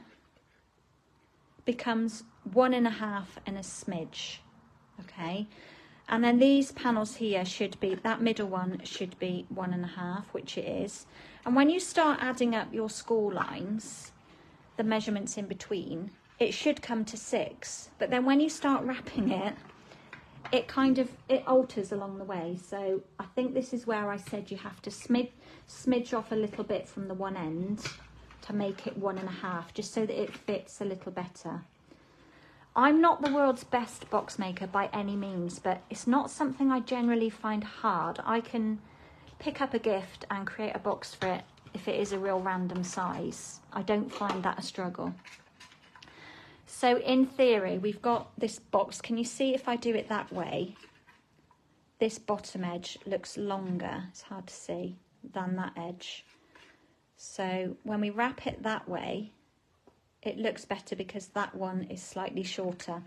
becomes 1.5 and a smidge, okay? And then these panels here should be, that middle one should be 1.5, which it is. And when you start adding up your score lines, the measurements in between, it should come to 6. But then when you start wrapping it, it alters along the way. So I think this is where I said you have to smidge off a little bit from the one end to make it 1.5, just so that it fits a little better. I'm not the world's best box maker by any means, but it's not something I generally find hard. I can pick up a gift and create a box for it if it is a real random size. I don't find that a struggle. So in theory, we've got this box. Can you see if I do it that way? This bottom edge looks longer, it's hard to see, than that edge. So when we wrap it that way, it looks better because that one is slightly shorter.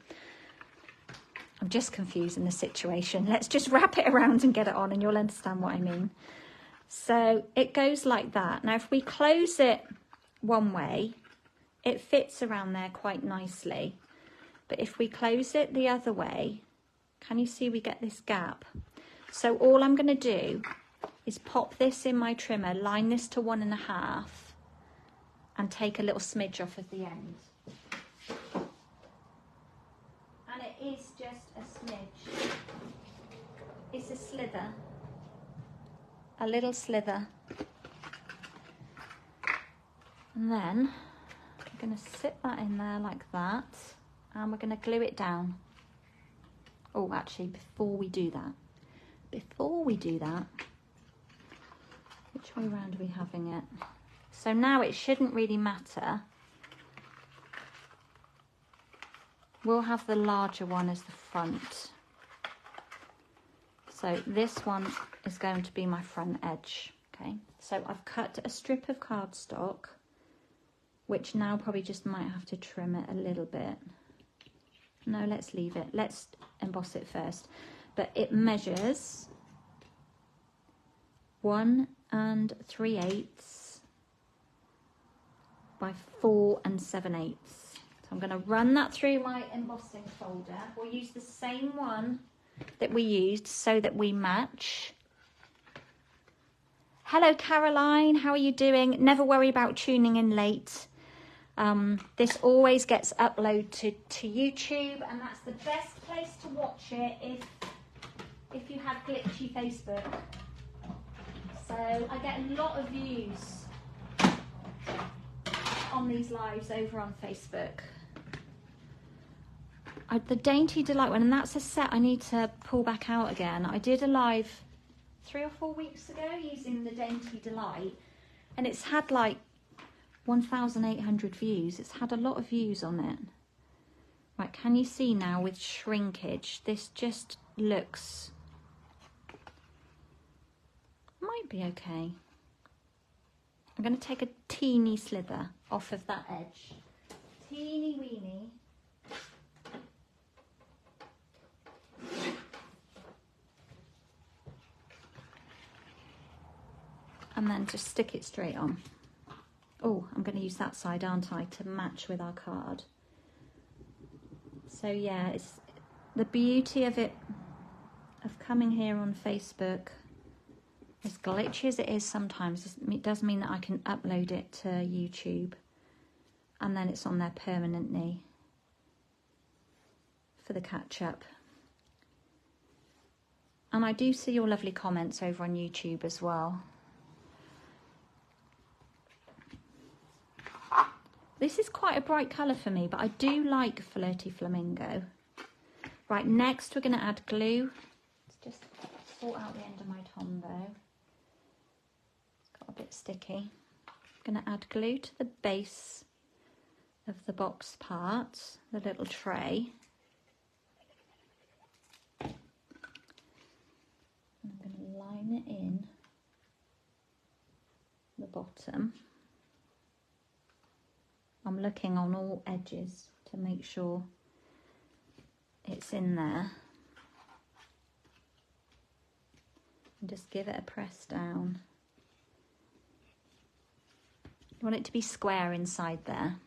I'm just confusing the situation. Let's just wrap it around and get it on and you'll understand what I mean. So it goes like that. Now if we close it one way, it fits around there quite nicely. But if we close it the other way, can you see we get this gap? So all I'm going to do is pop this in my trimmer, line this to 1.5, and take a little smidge off of the end. And it is just a smidge. It's a slither, a little slither. And then I'm going to sit that in there like that, and we're going to glue it down. Oh, actually, before we do that, which way round are we having it? So now it shouldn't really matter. We'll have the larger one as the front. So this one is going to be my front edge, okay? So I've cut a strip of cardstock, which now probably just might have to trim it a little bit. No, let's leave it. Let's emboss it first. But it measures 1 3/8 by 4 7/8. So I'm going to run that through my embossing folder. We'll use the same one that we used so that we match. Hello Caroline, how are you doing? Never worry about tuning in late. This always gets uploaded to YouTube, and that's the best place to watch it if you have glitchy Facebook. So I get a lot of views on these lives over on Facebook. The Dainty Delight one, and that's a set I need to pull back out again. I did a live 3 or 4 weeks ago using the Dainty Delight, and it's had like 1,800 views. It's had a lot of views on it. Right, can you see now with shrinkage? This just looks, might be okay. I'm going to take a teeny slither off of that edge. Teeny weeny. And then just stick it straight on. Oh, I'm going to use that side, aren't I, to match with our card. So yeah, it's the beauty of it, of coming here on Facebook, as glitchy as it is sometimes, it does mean that I can upload it to YouTube and then it's on there permanently for the catch up. And I do see your lovely comments over on YouTube as well. This is quite a bright colour for me, but I do like Flirty Flamingo. Right, next we're going to add glue. Let's just sort out the end of my Tondo. It's got a bit sticky. I'm going to add glue to the base of the box part, the little tray. And I'm going to line it in the bottom. I'm looking on all edges to make sure it's in there. And just give it a press down. You want it to be square inside there.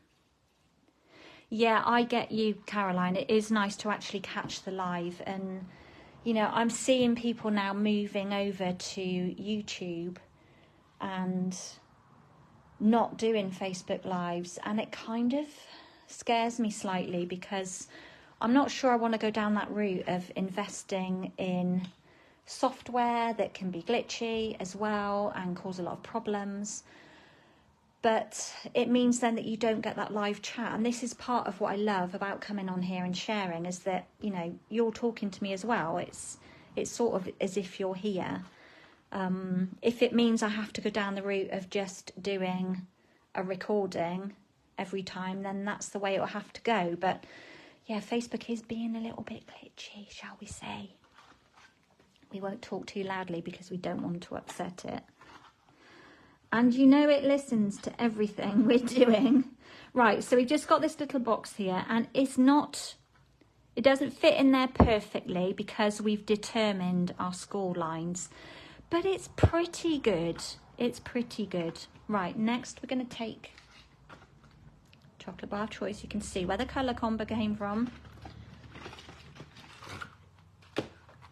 Yeah, I get you, Caroline. It is nice to actually catch the live, and you know, I'm seeing people now moving over to YouTube and not doing Facebook Lives, and it kind of scares me slightly because I'm not sure I want to go down that route of investing in software that can be glitchy as well and cause a lot of problems. But it means then that you don't get that live chat. And this is part of what I love about coming on here and sharing, is that, you know, you're talking to me as well. It's sort of as if you're here. If it means I have to go down the route of just doing a recording every time, then that's the way it'll have to go. But yeah, Facebook is being a little bit glitchy, shall we say. We won't talk too loudly because we don't want to upset it. And you know it listens to everything we're doing. Right, so we've just got this little box here, and it doesn't fit in there perfectly because we've determined our score lines. But it's pretty good. It's pretty good. Right, next we're going to take chocolate bar of choice. You can see where the colour combo came from.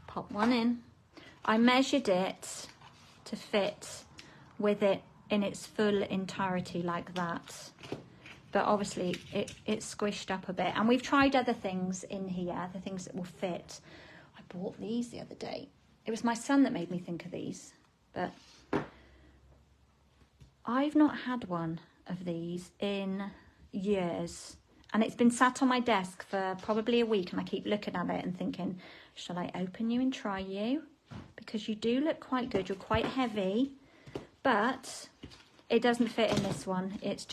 Pop one in. I measured it to fit with it in its full entirety like that, but obviously it's squished up a bit, and we've tried other things in here, the things that will fit. I bought these the other day. It was my son that made me think of these, but I've not had one of these in years, and it's been sat on my desk for probably a week, and I keep looking at it and thinking, shall I open you and try you? Because you do look quite good. You're quite heavy, but it doesn't fit in this one. It's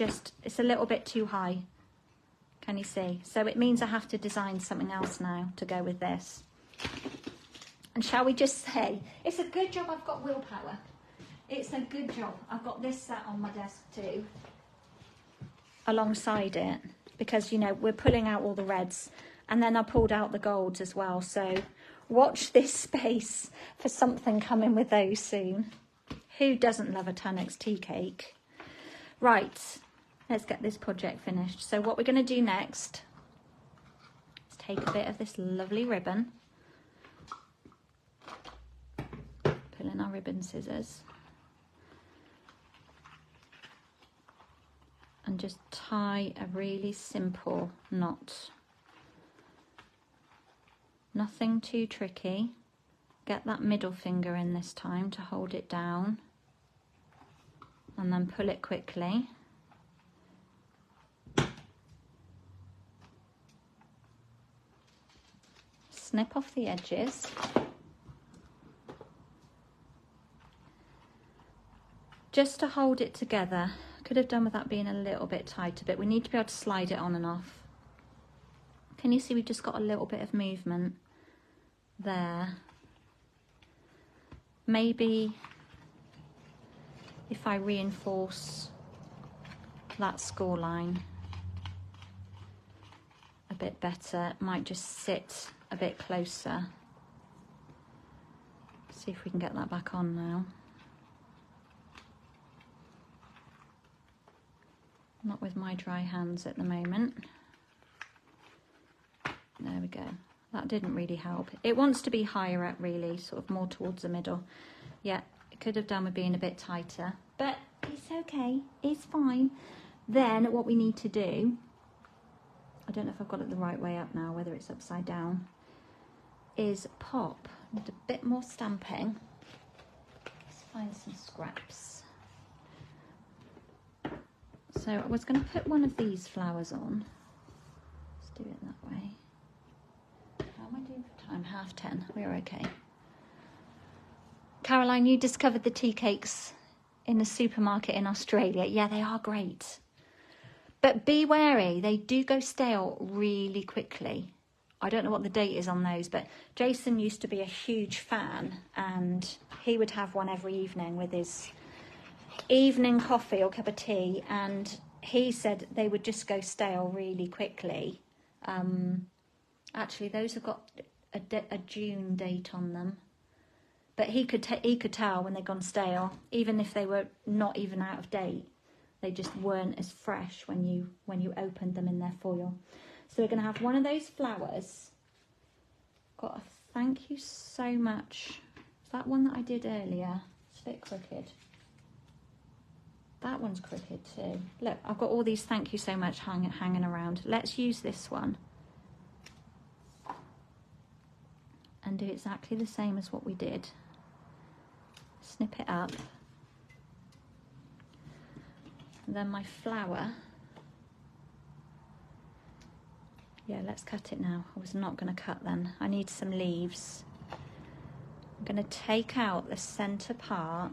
a little bit too high. Can you see? So it means I have to design something else now to go with this. And shall we just say, it's a good job I've got willpower. It's a good job I've got this sat on my desk too, alongside it, because, you know, we're pulling out all the reds, and then I pulled out the golds as well. So watch this space for something coming with those soon. Who doesn't love a Tannex tea cake? Right, let's get this project finished. So what we're going to do next is take a bit of this lovely ribbon, pull in our ribbon scissors, and just tie a really simple knot. Nothing too tricky. Get that middle finger in this time to hold it down, and then pull it quickly. Snip off the edges. Just to hold it together. Could have done with that being a little bit tighter, but we need to be able to slide it on and off. Can you see we've just got a little bit of movement there? Maybe if I reinforce that score line a bit better, it might just sit a bit closer. See if we can get that back on now. Not with my dry hands at the moment. There we go. That didn't really help. It wants to be higher up, really, sort of more towards the middle. Yeah, it could have done with being a bit tighter, but it's okay, it's fine. Then what we need to do, I don't know if I've got it the right way up now, whether it's upside down, is pop with a bit more stamping. Let's find some scraps. So I was going to put one of these flowers on. Let's do it that way. How am I doing for time? 10:30. We're okay. Caroline, you discovered the tea cakes in the supermarket in Australia. Yeah, they are great. But be wary, they do go stale really quickly. I don't know what the date is on those, but Jason used to be a huge fan, and he would have one every evening with his evening coffee or cup of tea, and he said they would just go stale really quickly. Actually, those have got a June date on them. But he could tell when they'd gone stale, even if they were not even out of date. They just weren't as fresh when you opened them in their foil. So we're going to have one of those flowers. Got a thank you so much. That one that I did earlier, it's a bit crooked. That one's crooked too. Look, I've got all these thank you so much hanging around. Let's use this one and do exactly the same as what we did. Snip it up. And then my flower. Yeah, let's cut it now. I was not going to cut then. I need some leaves. I'm going to take out the center part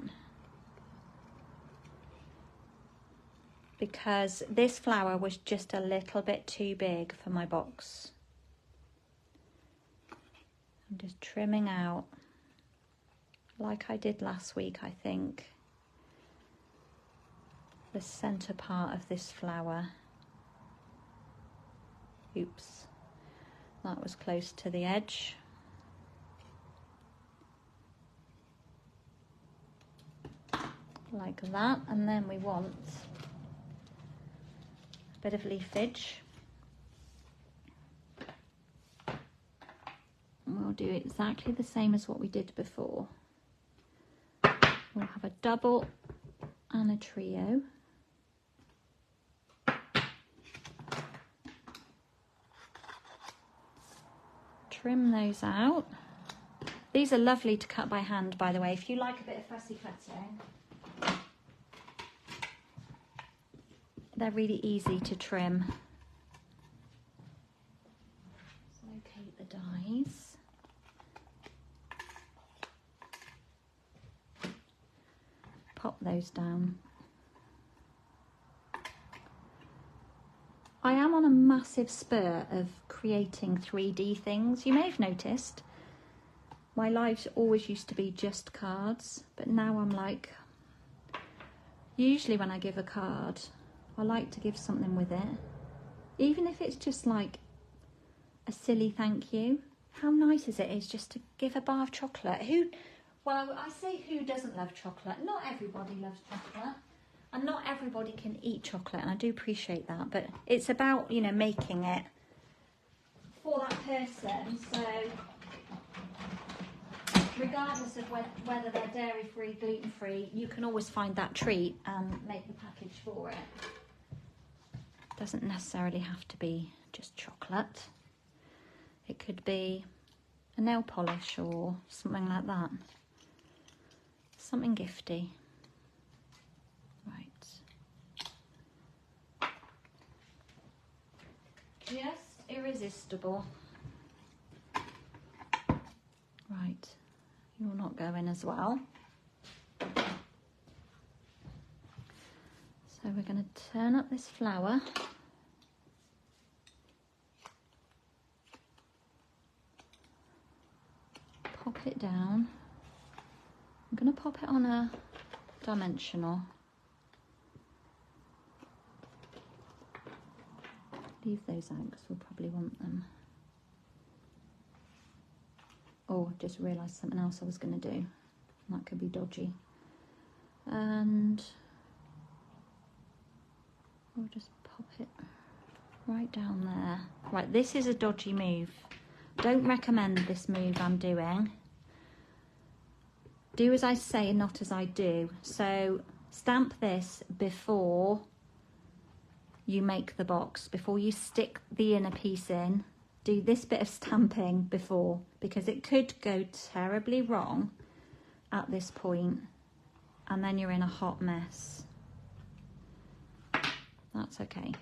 because this flower was just a little bit too big for my box. I'm just trimming out like I did last week, I think, the center part of this flower. Oops, that was close to the edge. Like that, and then we want a bit of leafage. And we'll do exactly the same as what we did before. We'll have a double and a trio. Trim those out. These are lovely to cut by hand, by the way, if you like a bit of fussy cutting. They're really easy to trim. So locate the dies. Pop those down. I am on a massive spur of creating 3D things. You may have noticed my lives always used to be just cards, but now I'm like, usually when I give a card, I like to give something with it, even if it's just like a silly thank you. How nice is it just to give a bar of chocolate? Well, I say who doesn't love chocolate? Not everybody loves chocolate, and not everybody can eat chocolate, and I do appreciate that, but it's about, you know, making it for that person. So regardless of whether they're dairy-free, gluten-free, you can always find that treat and make the package for it. Doesn't necessarily have to be just chocolate. It could be a nail polish or something like that. Something gifty. Right. Just irresistible. Right. You're not going as well. So we're going to turn up this flower. Pop it down. I'm going to pop it on a dimensional. Leave those out because we'll probably want them. Oh, just realised something else I was going to do. That could be dodgy. And we'll just pop it right down there. Right, this is a dodgy move. Don't recommend this move I'm doing. Do as I say, not as I do. So stamp this before you make the box, before you stick the inner piece in. Do this bit of stamping before, because it could go terribly wrong at this point, and then you're in a hot mess. That's okay.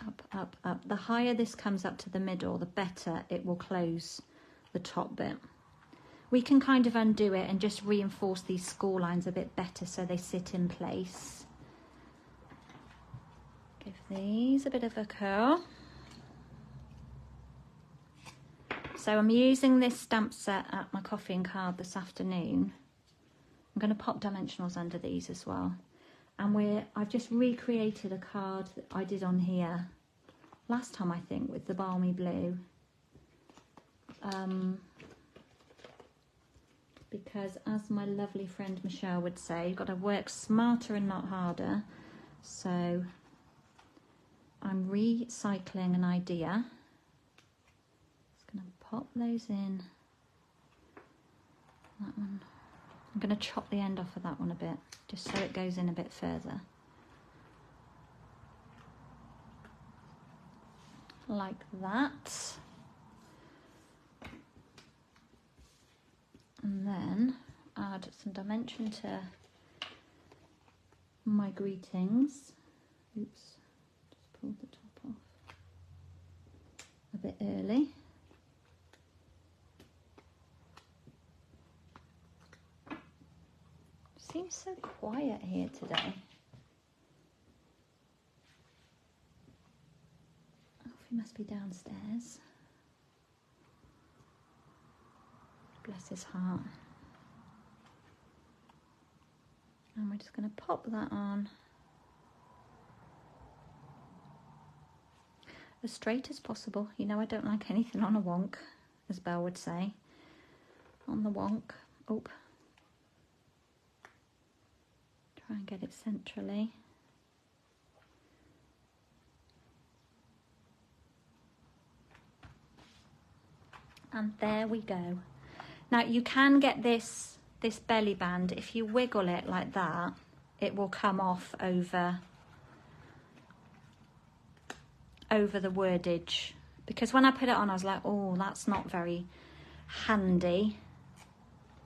Up, up, up. The higher this comes up to the middle, the better it will close the top bit. We can kind of undo it and just reinforce these score lines a bit better so they sit in place. Give these a bit of a curl. So I'm using this stamp set at my coffee and card this afternoon. I'm going to pop dimensionals under these as well. And I've just recreated a card that I did on here last time, I think, with the balmy blue. Because as my lovely friend Michelle would say, you've got to work smarter and not harder. So I'm recycling an idea. Just going to pop those in. That one. I'm going to chop the end off of that one a bit, just so it goes in a bit further. Like that. And then add some dimension to my greetings. Oops, just pulled the top off a bit early. Seems so quiet here today. Alfie must be downstairs. Bless his heart. And we're just going to pop that on as straight as possible. You know I don't like anything on a wonk, as Belle would say. On the wonk. Oh. Try and get it centrally. And there we go. Now you can get this belly band, if you wiggle it like that, it will come off over the wordage. Because when I put it on, I was like, oh, that's not very handy.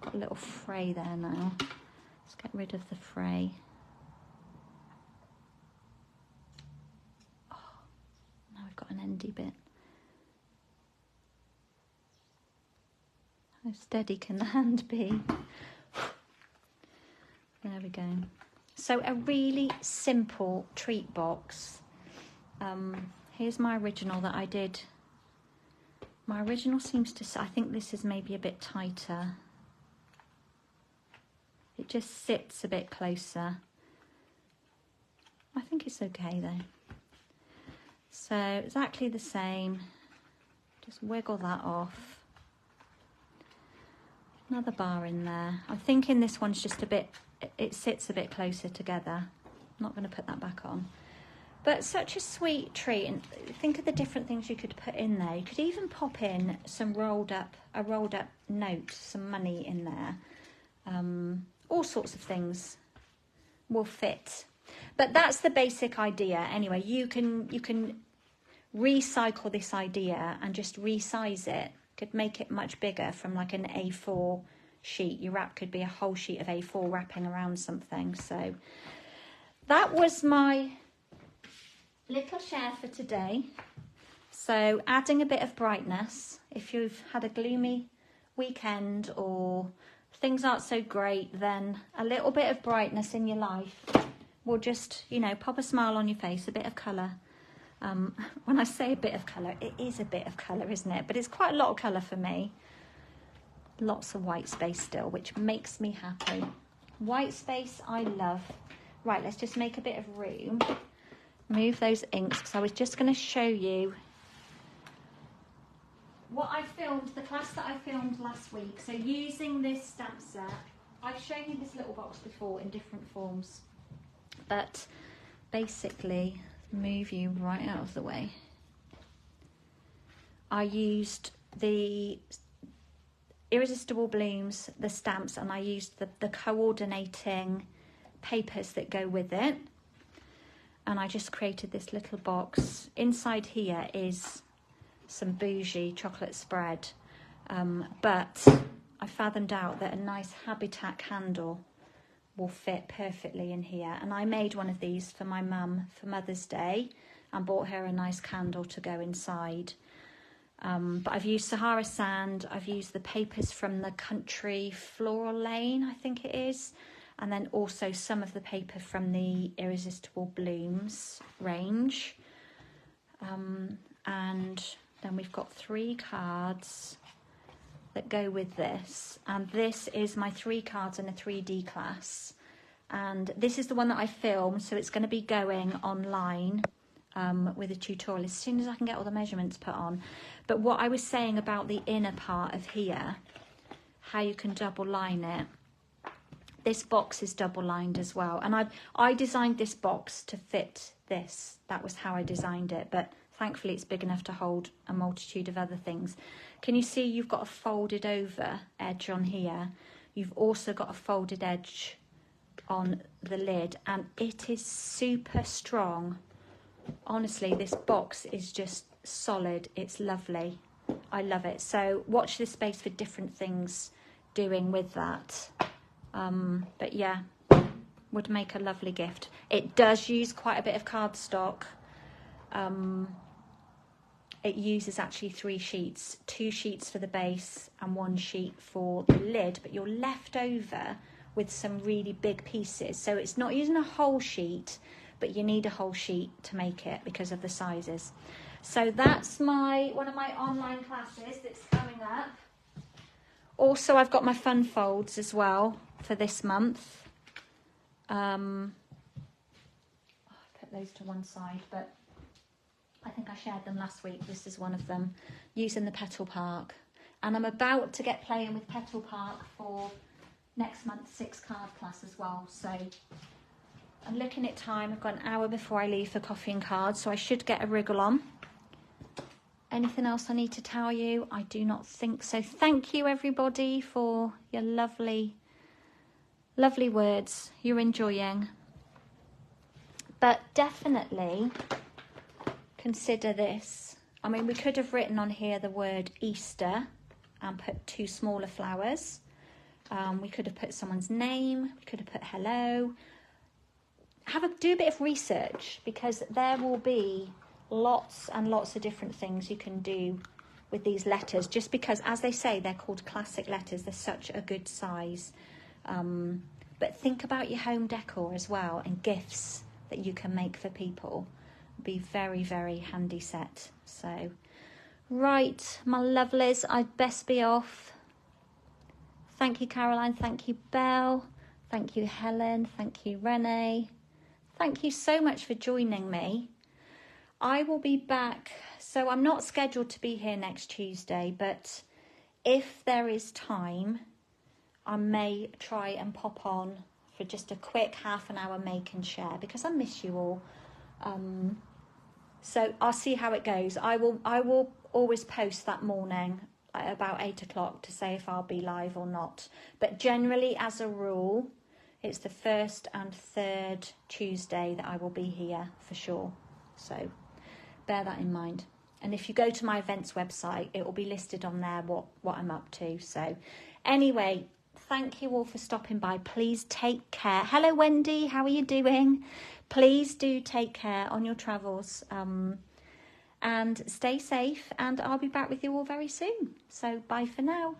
Got a little fray there now. Let's get rid of the fray. Oh, now we've got an endy bit. How steady can the hand be? There we go. So a really simple treat box. Here's my original that I did. My original seems to, I think this is maybe a bit tighter. It just sits a bit closer. I think it's okay though. So exactly the same. Just wiggle that off. Another bar in there. I'm thinking this one's just a bit, it sits a bit closer together. I'm not going to put that back on. But such a sweet treat, and think of the different things you could put in there. You could even pop in some a rolled up note, some money in there. All sorts of things will fit. But that's the basic idea. Anyway, you can recycle this idea and just resize it. Could make it much bigger from like an A4 sheet. Your wrap could be a whole sheet of A4 wrapping around something. So that was my little share for today. So adding a bit of brightness. If you've had a gloomy weekend or things aren't so great, then a little bit of brightness in your life will just, you know, pop a smile on your face, a bit of colour. When I say a bit of colour, it is a bit of colour, isn't it? But it's quite a lot of colour for me. Lots of white space still, which makes me happy. White space, I love. Right, let's just make a bit of room. Move those inks, because I was just going to show you what I filmed, the class that I filmed last week. So using this stamp set, I've shown you this little box before in different forms. But basically, move you right out of the way. I used the Irresistible Blooms, the stamps, and I used the coordinating papers that go with it. And I just created this little box. Inside here is some bougie chocolate spread. But I fathomed out that a nice Habitat candle will fit perfectly in here. And I made one of these for my mum for Mother's Day and bought her a nice candle to go inside. But I've used Sahara Sand, I've used the papers from the Country Floral Lane, I think it is, and then also some of the paper from the Irresistible Blooms range. And then we've got 3 cards that go with this, and this is my 3 cards in a 3D class, and this is the one that I filmed, so it's going to be going online with a tutorial as soon as I can get all the measurements put on. But what I was saying about the inner part of here, how you can double line it, this box is double lined as well, and I designed this box to fit this. That was how I designed it, but thankfully it's big enough to hold a multitude of other things. Can you see you've got a folded over edge on here? You've also got a folded edge on the lid, and it is super strong. Honestly, this box is just solid. It's lovely. I love it. So watch this space for different things doing with that. But yeah, would make a lovely gift. It does use quite a bit of cardstock. It uses actually 3 sheets, 2 sheets for the base and 1 sheet for the lid, but you're left over with some really big pieces. So it's not using a whole sheet, but you need a whole sheet to make it because of the sizes. So that's one of my online classes that's coming up. Also, I've got my fun folds as well for this month. I put those to one side, but I think I shared them last week. This is one of them, using the Petal Park. And I'm about to get playing with Petal Park for next month's 6 card class as well. So I'm looking at time. I've got an hour before I leave for coffee and cards, so I should get a wriggle on. Anything else I need to tell you? I do not think so. Thank you, everybody, for your lovely, lovely words you're enjoying. But definitely consider this. I mean, we could have written on here the word Easter and put 2 smaller flowers. We could have put someone's name. We could have put hello. Do a bit of research, because there will be lots and lots of different things you can do with these letters, just because, as they say, they're called classic letters. They're such a good size. But think about your home decor as well, and gifts that you can make for people. Be very, very handy set. So, right, my lovelies, I'd best be off. Thank you, Caroline. Thank you, Belle. Thank you, Helen. Thank you, Renee. Thank you so much for joining me. I will be back. So I'm not scheduled to be here next Tuesday, but if there is time, I may try and pop on for just a quick half an hour make and share, because I miss you all. So I'll see how it goes. I will always post that morning at about 8 o'clock to say if I'll be live or not. But generally, as a rule, it's the 1st and 3rd Tuesday that I will be here for sure. So bear that in mind. And if you go to my events website, it will be listed on there what I'm up to. So anyway, thank you all for stopping by. Please take care. Hello, Wendy. How are you doing? Please do take care on your travels. And stay safe. And I'll be back with you all very soon. So bye for now.